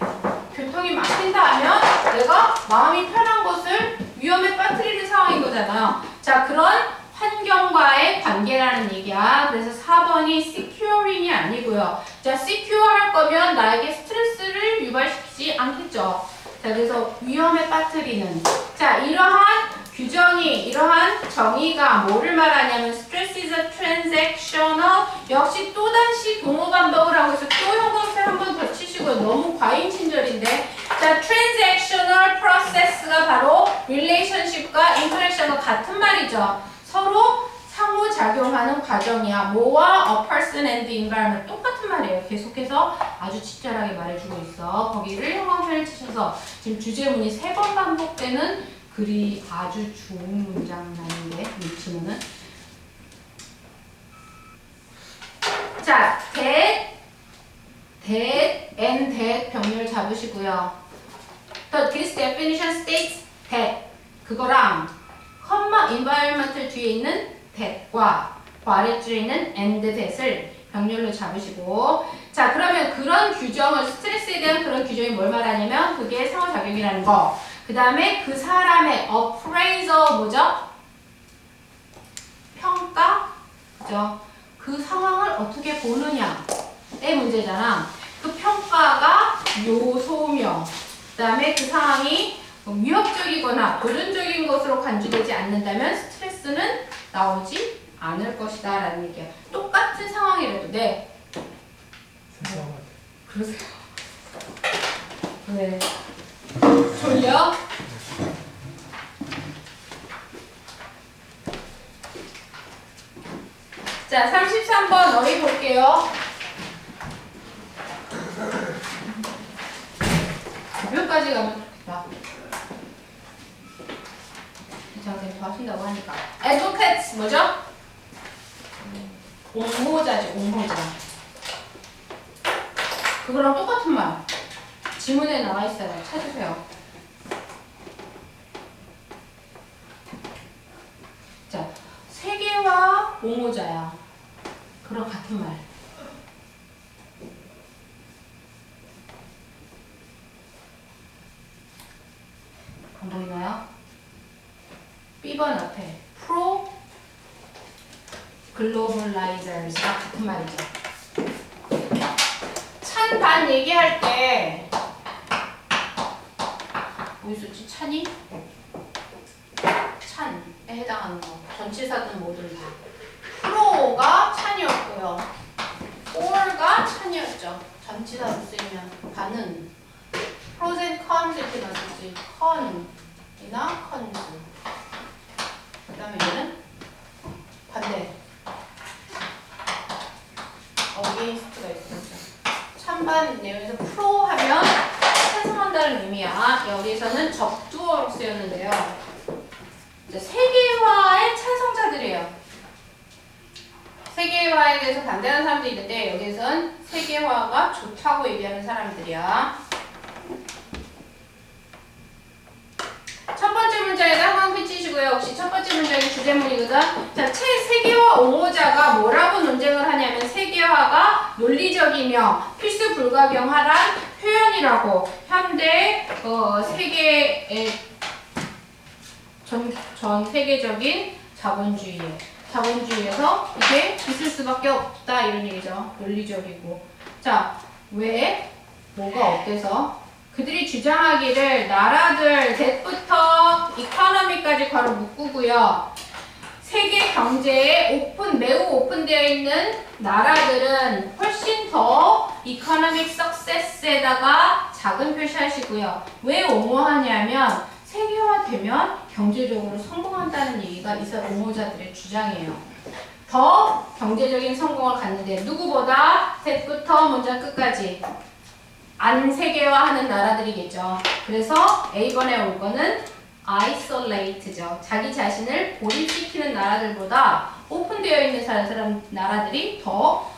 교통이 막힌다 하면 내가 마음이 편한 것을 위험에 빠뜨리는 상황인 거잖아요. 자, 그런 환경과의 관계라는 얘기야. 그래서 4번이 securing이 아니고요. 자, secure 할 거면 나에게 스트레스를 유발시키지 않겠죠. 자, 그래서 위험에 빠뜨리는. 자, 이러한 규정이, 이러한 정의가 뭐를 말하냐면 stress is a transactional. 역시 또다시 동어 반복을 하고 있어. 또 형광펜 한 번 더 치시고요. 너무 과잉 친절인데. 자, transactional process가 바로 relationship과 interaction과 같은 말이죠. 서로 상호작용하는 과정이야. 뭐와 a person and the environment 똑같은 말이에요. 계속해서 아주 친절하게 말해주고 있어. 거기를 형광펜을 치셔서 지금 주제문이 3번 반복되는 글이 아주 좋은 문장 나는데 위치는 자, that and that 병렬 잡으시고요. The this definition states that 그거랑 컴마 environmental 뒤에 있는 that과 그 아래줄에 있는 and that을 병렬로 잡으시고 자, 그러면 그런 규정을 스트레스에 대한 그런 규정이 뭘 말하냐면 그게 상호작용이라는 거. 그 다음에 그 사람의 appraisal 뭐죠? 평가? 그죠? 그 상황을 어떻게 보느냐의 문제잖아. 그 평가가 요소며 그 다음에 그 상황이 위협적이거나 도전적인 것으로 간주되지 않는다면 스트레스는 나오지 않을 것이다 라는 얘기야. 똑같은 상황이라도 네. 그러세요. 네. 졸려? 자, 33번 어휘 볼게요. 몇까지 가면 좋겠다. 저한테 더 하신다고 하니까. advocates 뭐죠? 옹호자지, 옹호자. 그거랑 똑같은 말. 지문에 나와 있어요. 찾으세요. 자, 세계화 옹호자야. 그런 같은 말. 안 보이나요? B번 앞에 프로 글로벌라이저스가 같은 말이죠. 찬반 얘기할 때 뭐 있었지? 찬이? 찬에 해당하는 거. 전치사든 뭐든 다. 프로가 찬이었고요. or가 찬이었죠. 전치사로 쓰이면 반은 pros and cons 이렇게 나왔지. con이나 cons. 그 다음에 얘는 반대. against가 있었죠. 찬반 내용에서 pro 하면 찬성한다는 의미야. 여기서는 적두어로 쓰였는데요. 세계화의 찬성자들이에요. 세계화의 세계화에 대해서 반대하는 사람들이 있는데 여기에선 세계화가 좋다고 얘기하는 사람들이야. 첫 번째 문장에다 한번 펼치시고요. 혹시 첫 번째 문장이 주제문이거든. 자, 세계화 옹호자가 뭐라고 논쟁을 하냐면 세계화가 논리적이며 필수 불가경한 표현이라고 현대 세계의 전 세계적인 자본주의에서 이게 있을 수밖에 없다 이런 얘기죠. 논리적이고. 자, 왜? 뭐가 어때서? 그들이 주장하기를 나라들 대부터 이코노미까지 괄호 묶고요. 세계 경제에 매우 오픈되어 있는 나라들은 훨씬 더 이코노믹 석세스에다가 작은 표시하시고요. 왜 옹호하냐면 세계화되면 경제적으로 성공한다는 얘기가 이 옹호자들의 주장이에요. 더 경제적인 성공을 갖는데 누구보다 대부터 문장 끝까지 안 세계화하는 나라들이겠죠. 그래서 A번에 올 거는 isolate죠. 자기 자신을 고립시키는 나라들보다 오픈되어 있는 사람 나라들이 더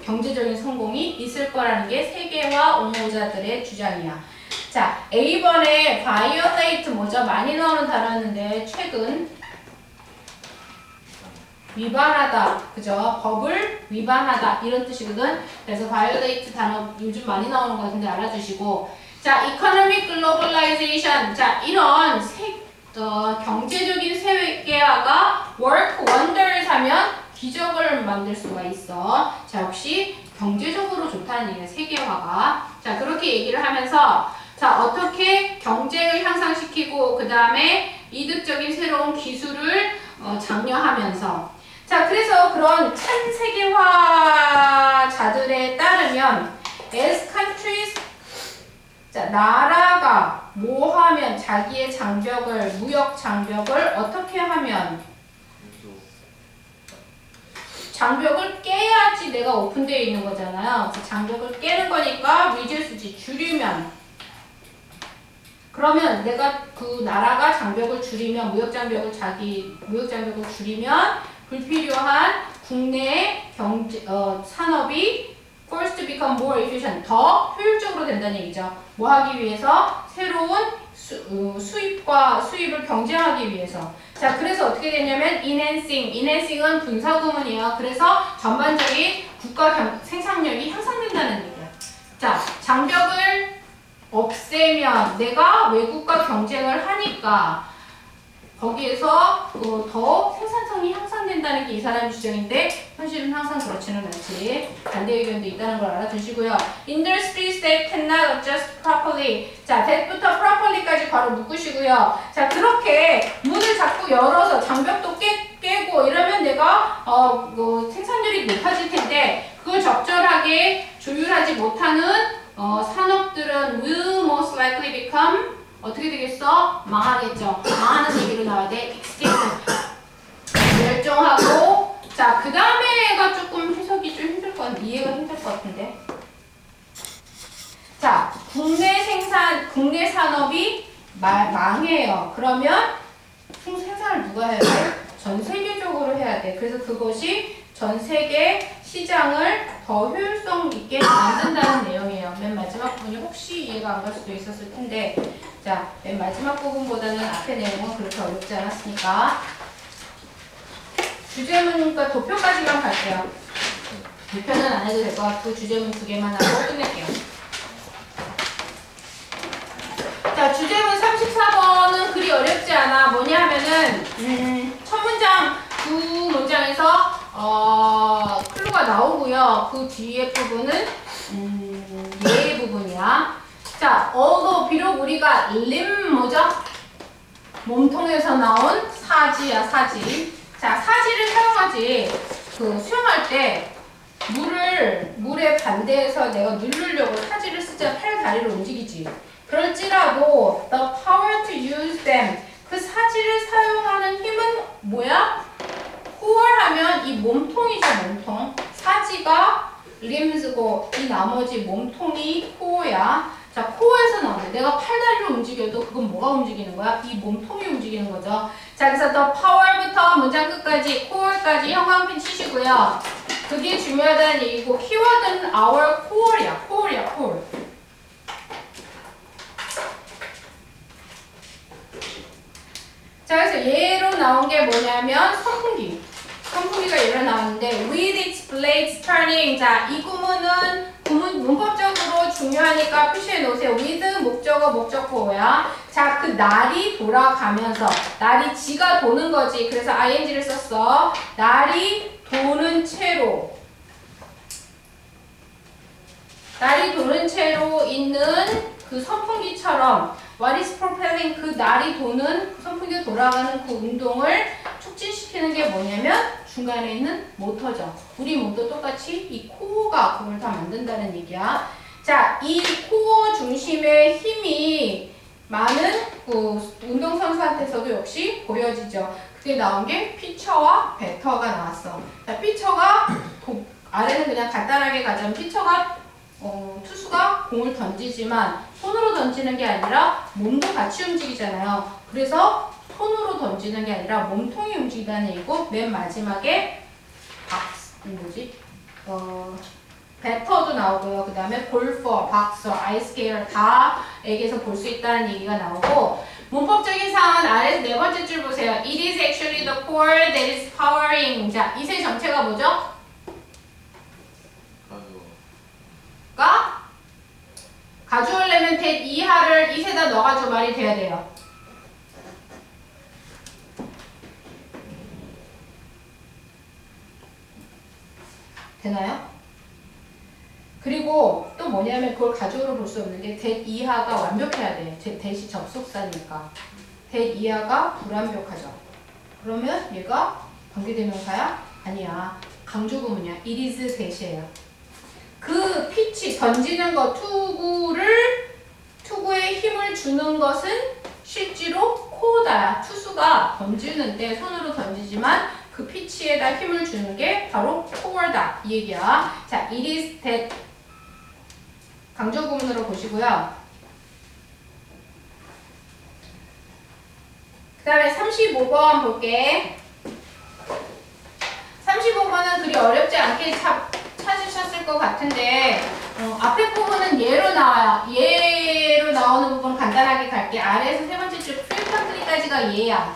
경제적인 성공이 있을 거라는 게 세계화 옹호자들의 주장이야. 자, A번에 violate 뭐죠? 많이 나오는 단어였는데 최근 위반하다, 그죠? 법을 위반하다 이런 뜻이거든. 그래서 violate 단어 요즘 많이 나오는 것 같은데 알아두시고. 자, economic globalization. 자, 이런 경제적인 세계화가 work wonders 하면 기적을 만들 수가 있어. 자, 역시 경제적으로 좋다는 얘기야, 세계화가. 자, 그렇게 얘기를 하면서 자, 어떻게 경쟁을 향상시키고 그 다음에 이득적인 새로운 기술을 장려하면서 자, 그래서 그런 찬세계화자들에 따르면 as countries 자, 나라가 뭐 하면 자기의 무역 장벽을 어떻게 하면 장벽을 깨야지 내가 오픈되어 있는 거잖아요. 그래서 장벽을 깨는 거니까 reduce지 줄이면 그러면 내가 그 나라가 장벽을 줄이면 무역 장벽을 줄이면 불필요한 국내 산업이 forced to become more efficient 더 효율적으로 된다는 얘기죠. 뭐 하기 위해서? 새로운 수입을 경쟁하기 위해서. 자, 그래서 어떻게 되냐면 enhancing은 분사구문이에요. 그래서 전반적인 국가 생산력이 향상된다는 얘기야. 자, 장벽을 없애면 내가 외국과 경쟁을 하니까 거기에서 더 생산성이 향상된다는 게 이 사람의 주장인데 현실은 항상 그렇지는 않지. 반대 의견도 있다는 걸 알아두시고요. Industries that cannot adjust properly. 자, that부터 properly까지 바로 묶으시고요. 자, 그렇게 문을 자꾸 열어서 장벽도 깨고 이러면 내가 생산률이 높아질 텐데 그걸 적절하게 조율하지 못하는 산업들은 will most likely become 어떻게 되겠어? 망하겠죠. 망하는 얘기로 나와야 돼. 멸종하고 자, 그 다음에가 조금 해석이 좀 힘들 것 같은데 이해가 힘들 것 같은데 자, 국내 산업이 망해요. 그러면 생산을 누가 해야 돼? 전 세계적으로 해야 돼. 그래서 그것이 전 세계 시장을 더 효율성 있게 만든다는 내용이에요. 맨 마지막 부분이 혹시 이해가 안 갈 수도 있었을 텐데 자, 맨 마지막 부분보다는 앞에 내용은 그렇게 어렵지 않았으니까 주제문과 도표까지만 갈게요. 도표는 안 해도 될 것 같고 주제문 2개만 하고 끝낼게요. 자, 주제문 34번은 그리 어렵지 않아. 뭐냐 하면은 첫 문장, 두 문장에서 클루가 나오고요. 그 뒤에 부분은 예의 부분이야. 자, 비록 우리가 뭐죠? 몸통에서 나온 사지야, 사지. 자, 사지를 사용하지. 수영할 때 물에 반대해서 내가 누르려고 사지를 쓰자 팔 다리를 움직이지. 그럴지라도 the power to use them 그 사지를 사용하는 힘은 뭐야? core 하면 이 몸통이죠, 몸통. 사지가 limbs고 이 나머지 몸통이 core야. 자, 코어에서 나오는데 내가 팔다리를 움직여도 그건 뭐가 움직이는 거야? 이 몸통이 움직이는 거죠. 자, 그래서 the power부터 문장 끝까지 core까지 형광펜 치시고요. 그 그게 중요하다는 얘기고 키워드는 our core이야. core이야. core. 자, 그래서 예로 나온 게 뭐냐면 선풍기. 선풍기가 예로 나왔는데 with its blades turning. 자, 이 구문은 문법적으로 중요하니까 표시해 놓으세요. with 목적어 목적어야. 자, 그 날이 돌아가면서 날이 지가 도는 거지. 그래서 ing를 썼어. 날이 도는 채로 있는 그 선풍기처럼 what is propelling 그 날이 도는 선풍기가 돌아가는 그 운동을 촉진시키는 게 뭐냐면 중간에 있는 모터죠. 우리 모두 똑같이 이 코어가 그걸 다 만든다는 얘기야. 자, 이 코어 중심의 힘이 많은 그 운동선수한테서도 역시 보여지죠. 그게 나온 게 피처와 배터가 나왔어. 자, 피처가 아래는 그냥 간단하게 가자면 피처가 투수가 공을 던지지만 손으로 던지는 게 아니라 몸도 같이 움직이잖아요. 그래서 손으로 던지는 게 아니라 몸통이 움직이다는 얘기고 맨 마지막에 배터도 나오고요. 그 다음에 골퍼, 박서, 아이스케이터 다 에게서 볼 수 있다는 얘기가 나오고 문법적인 사항은 아래에서 네 번째 줄 보세요. It is actually the core that is powering. 자, 이세 전체가 뭐죠? 가져오려면 that 이하를 이세다 넣어가지고 말이 돼야 돼요. 되나요? 그리고 또 뭐냐면 그걸 가족으로 볼 수 없는 게 that 이하가 완벽해야 돼. that이 접속사니까. that 이하가 불완벽하죠. 그러면 얘가 관계대명사야? 아니야. 강조구문이야. it is that이에요. 그 피치 던지는 거 투구에 힘을 주는 것은 실제로 코다야. 투수가 던지는 때 손으로 던지지만 그 피치에다 힘을 주는 게 바로 코어다 이 얘기야. 자, it is that 강조 구문으로 보시고요. 그 다음에 35번 볼게. 35번은 그리 어렵지 않게 찾으셨을 것 같은데 앞에 부분은 예로 나와요. 예로 나오는 부분 간단하게 갈게. 아래에서 세 번째 줄 프리컨트리까지가 예야.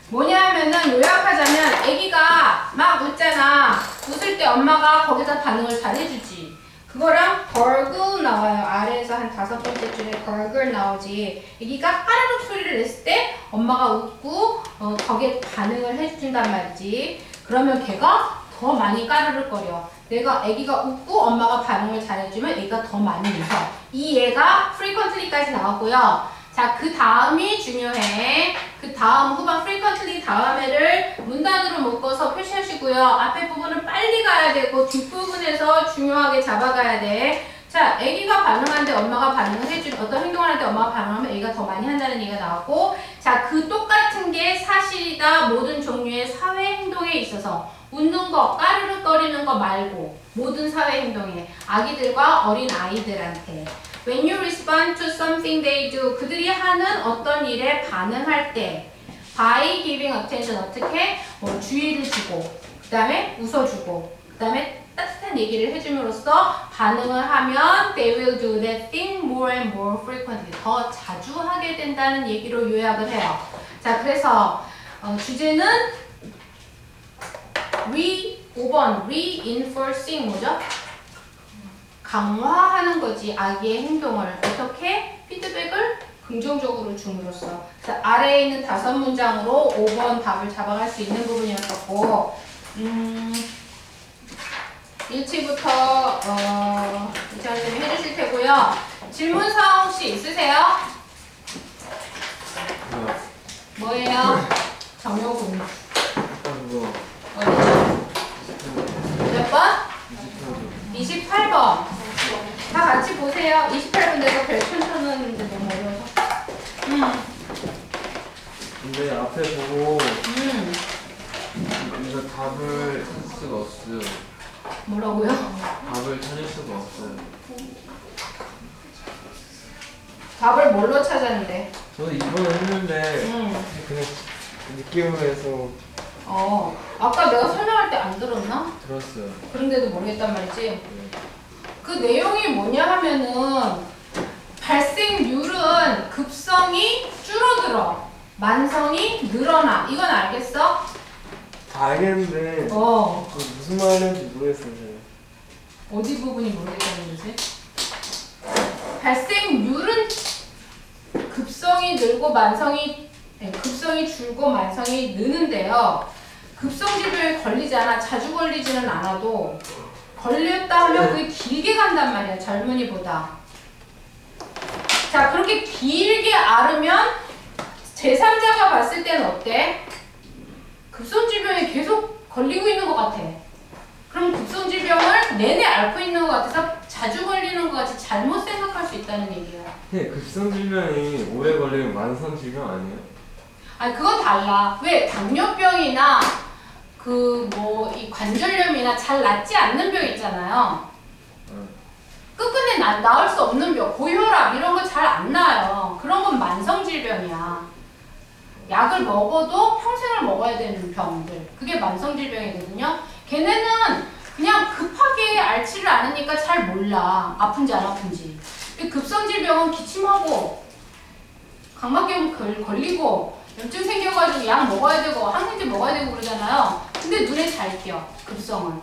뭐냐 하면은 요약하자면 아기가 막 웃잖아. 웃을 때 엄마가 거기다 반응을 잘 해주지. 그거랑 걸글 나와요. 아래에서 한 5번째 줄에 걸글 나오지. 아기가 까르륵 소리를 냈을 때 엄마가 웃고 거기에 반응을 해준단 말이지. 그러면 걔가 더 많이 까르륵거려. 아기가 웃고 엄마가 반응을 잘해주면 애가 더 많이 웃어. 이 얘가 frequently까지 나왔고요. 자, 그 다음이 중요해. 그 다음 후반 frequently 다음에를 문단으로 묶어서 표시하시고요. 앞에 부분은 빨리 가야 되고 뒷부분에서 중요하게 잡아가야 돼. 자, 아기가 반응하는데 엄마가 반응을 해주면 어떤 행동을 할 때 엄마가 반응하면 아기가 더 많이 한다는 얘기가 나왔고 자, 그 똑같은 게 사실이다. 모든 종류의 사회 행동에 있어서 웃는 거, 까르륵거리는 거 말고 모든 사회 행동에 아기들과 어린 아이들한테 When you respond to something they do 그들이 하는 어떤 일에 반응할 때 by giving attention 어떻게? 주의를 주고 그 다음에 웃어주고 그 다음에 따뜻한 얘기를 해줌으로써 반응을 하면 they will do that thing more and more frequently 더 자주 하게 된다는 얘기로 요약을 해요. 자, 그래서 주제는 5번 reinforcing 뭐죠? 강화하는 거지. 아기의 행동을 어떻게 피드백을 긍정적으로 줌으로써. 그래서 아래에 있는 5문장으로 5번 답을 잡아갈 수 있는 부분이었었고 1치부터 이장님이 해주실 테고요. 질문사항 혹시 있으세요? 뭐예요? 정효군. 어디죠? 몇 번? 28번. 다 같이 보세요. 28번 내가 별표 쳐놨는데 너무 어려워서. 근데 앞에 보고 이거 답을 찾을 수가 없어요. 뭐라고요? 답을 찾을 수가 없어요. 답을 뭘로 찾았는데? 저는 이번에 했는데 그냥 느낌으로 해서 아까 내가 설명할 때 안 들었나? 들었어요. 그런데도 모르겠단 말이지. 네. 그 내용이 뭐냐 하면은 발생률은 급성이 줄어들어. 만성이 늘어나. 이건 알겠어? 다 알겠는데 무슨 말 하는지 모르겠어요. 제가. 어디 부분이 모르겠다는 거지? 발생률은 급성이 늘고 급성이 줄고 만성이 느는데요. 급성 질병에 걸리잖아. 자주 걸리지는 않아도 걸렸다 하면 그게 길게 간단 말이야. 젊은이보다. 자, 그렇게 길게 앓으면 제3자가 봤을 때는 어때? 급성 질병에 계속 걸리고 있는 것 같아. 그럼 급성 질병을 내내 앓고 있는 것 같아서 자주 걸리는 것 같이 잘못 생각할 수 있다는 얘기야. 네, 급성 질병이 오래 걸리면 만성 질병 아니에요? 아니, 그건 달라. 왜? 당뇨병이나 이 관절염이나 잘 낫지 않는 병 있잖아요. 끝끝내 나을 수 없는 병, 고혈압 이런 거 잘 안 나아요. 그런 건 만성 질병이야. 약을 먹어도 평생을 먹어야 되는 병들. 그게 만성 질병이거든요. 걔네는 그냥 급하게 앓지를 않으니까 잘 몰라. 아픈지 안 아픈지. 근데 급성 질병은 기침하고 강막염 걸리고 염증 생겨가지고 약 먹어야 되고 항생제 먹어야 되고 그러잖아요. 근데 눈에 잘 띄어. 급성은.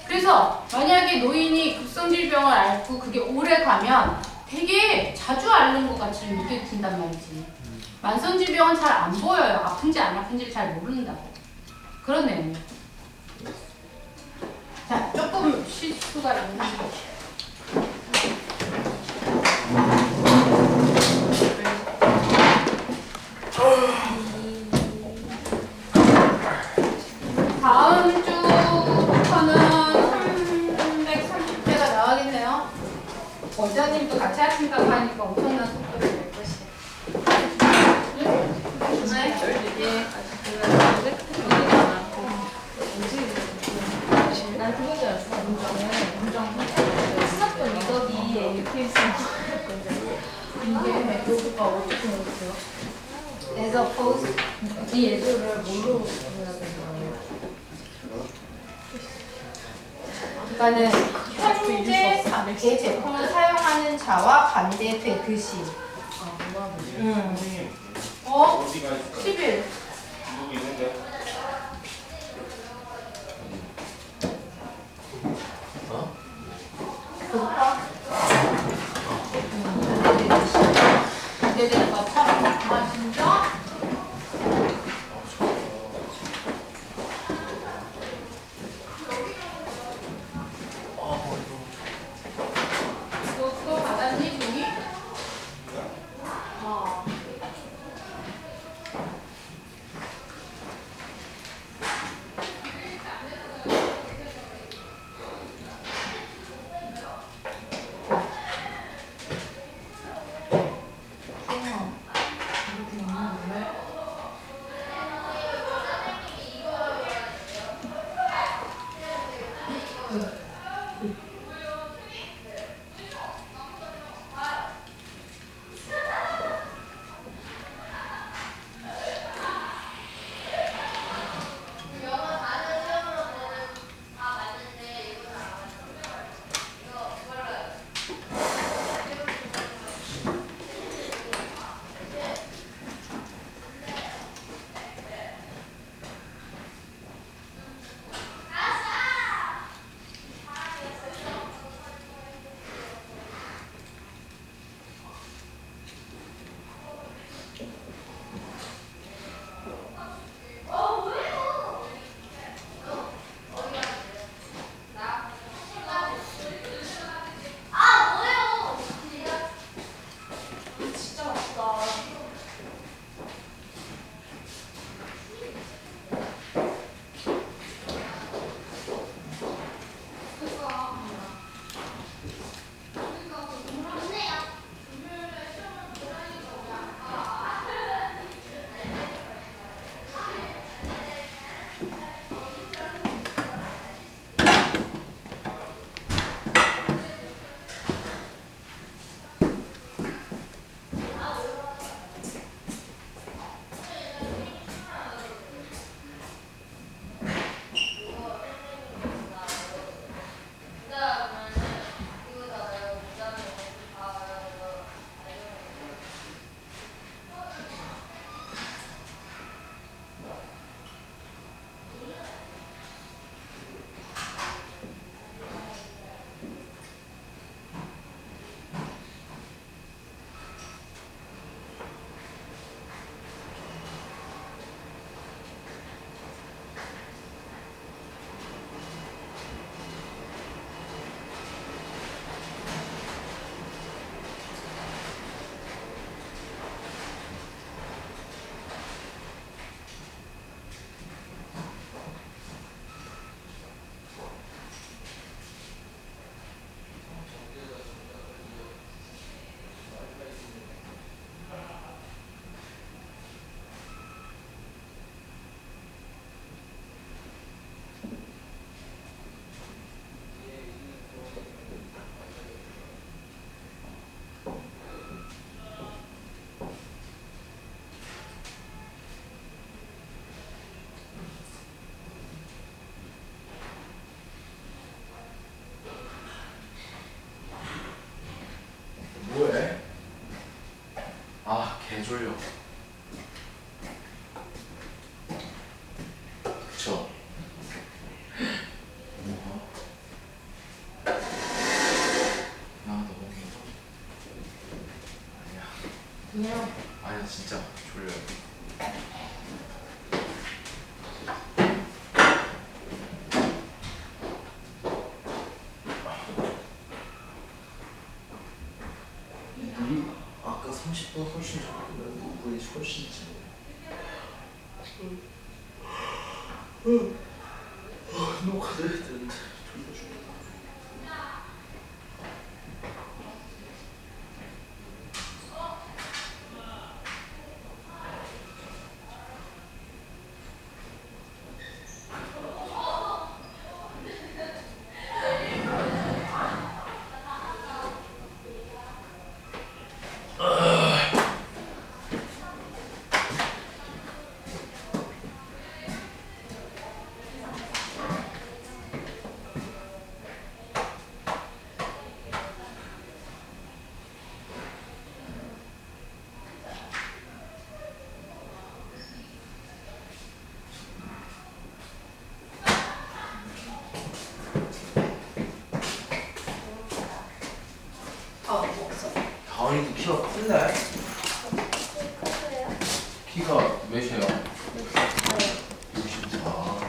그래서 만약에 노인이 급성 질병을 앓고 그게 오래 가면 되게 자주 앓는 것 같이 느껴진단 말이지. 만성 질병은 잘 안 보여요. 아픈지 안 아픈지를 잘 모른다고. 그런 내용이에요. 자, 조금 쉴 수가 있는 거. 다음 주부터는 330대가 나가겠네요. 원장님도 같이 하신다고 하니까 엄청난 속도를 낼 것이에요. 난 그건 줄 알았어. 수납권 리더기 이렇게 있으면 이게 요거가 어떻게 먹었어요? As opposed 이 예조를 뭘로 해야 되는 거예요? 그러니까는 현재 제 제품을 사용하는 자와 반대되듯이. 어? 10일. 반대되는 것처럼. 아, 진짜? 또 받았니, 종이? 졸려. 그쵸? 뭐가? 야, 너 너무 아니야. 그냥 아니야, 진짜 졸려요. 이 아까 30분 훨씬 좋았는데 5분이 훨씬 지네. 너무 가져야 되는데 졸려 죽겠다. 다원이도 키가 큰데? 키가 몇이에요? 64.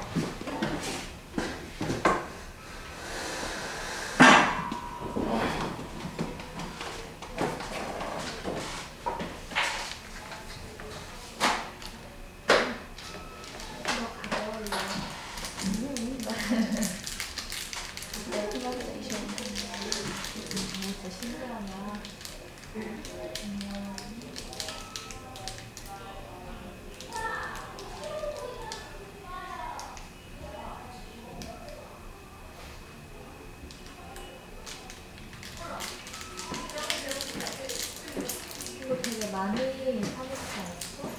이거 되게 많이 사먹지 않았어?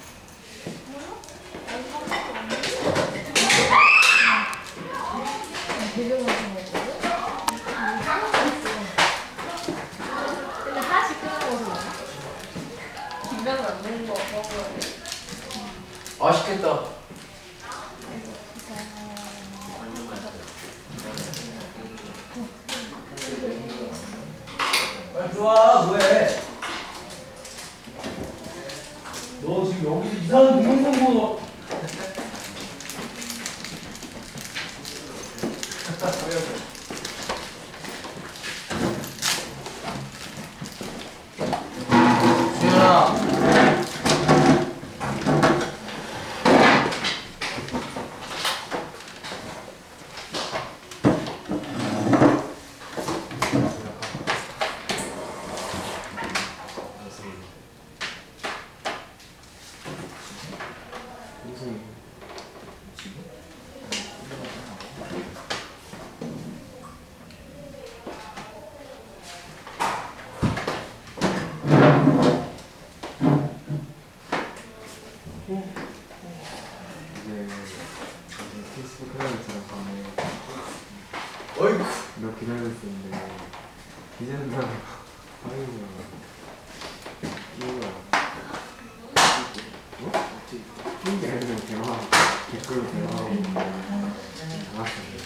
되게 많이 먹었거든? 근데 하나씩 끊어 먹어서 많아? 김장은 안 먹는 거 먹어야 돼. 맛있겠다. 빨리 들어와. 뭐해? 너 지금 여기서 이상한 동영상 보고. 수연아. 페이스북 클라이언트랑 밤에 어이구. 너 기다렸었는데 이제는 나 아이고 이거야 어? 핑계 아니면 대화 댓글로 대화하고 나왔었는데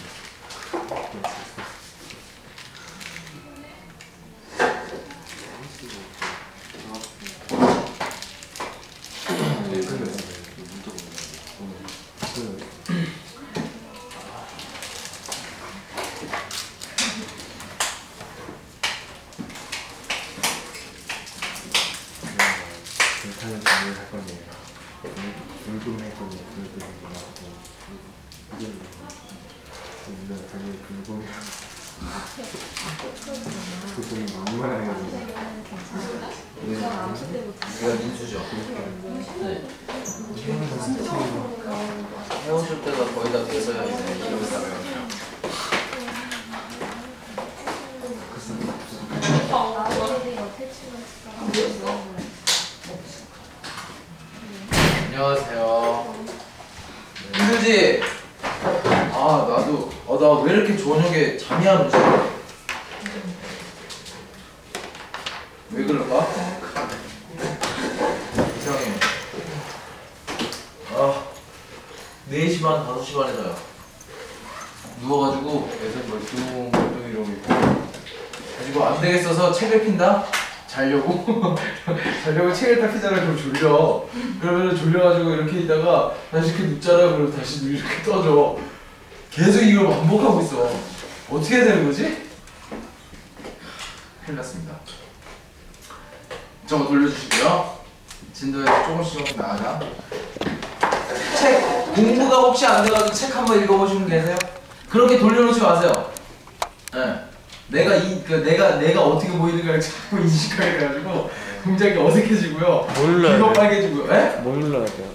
하는 준비를 할 거네요. 불금 할 거네요. 불금이 나오고 이제 오늘 당연히 불금이랑 불금이 너무 많아요. 내가 민수죠. 헤어질 때가 거의 다 돼서야 이제 이러다가 안녕하세요. 힘들지? 아 나도 나 왜 이렇게 저녁에 잠이 안 오지? 왜 그럴까? 이상하다. 자면 5시 반에 자요. 누워가지고 애들 멀뚱멀뚱 이러고 있고. 가지고 안 되겠어서 책을 핀다? 자려고? 자려고 책을 딱 피잖아. 그럼 졸려. 그러면 졸려가지고 이렇게 있다가 다시 이렇게 눕자라 그러고 다시 이렇게 떠져. 계속 이걸 반복하고 있어. 어떻게 해야 되는 거지? 큰일 났습니다. 저거 돌려주시고요. 진도에서 조금씩 나가자. 책 공부가 혹시 안 돼가지고 책 한번 읽어보시면 계세요? 그렇게 돌려놓지 마세요. 네. 내가 어떻게 보이는가를 자꾸 인식하게 돼가지고 굉장히 어색해지고요. 뭘 눌러야 귀가 돼요? 빨개지고요. 예? 뭘 눌러야 돼요?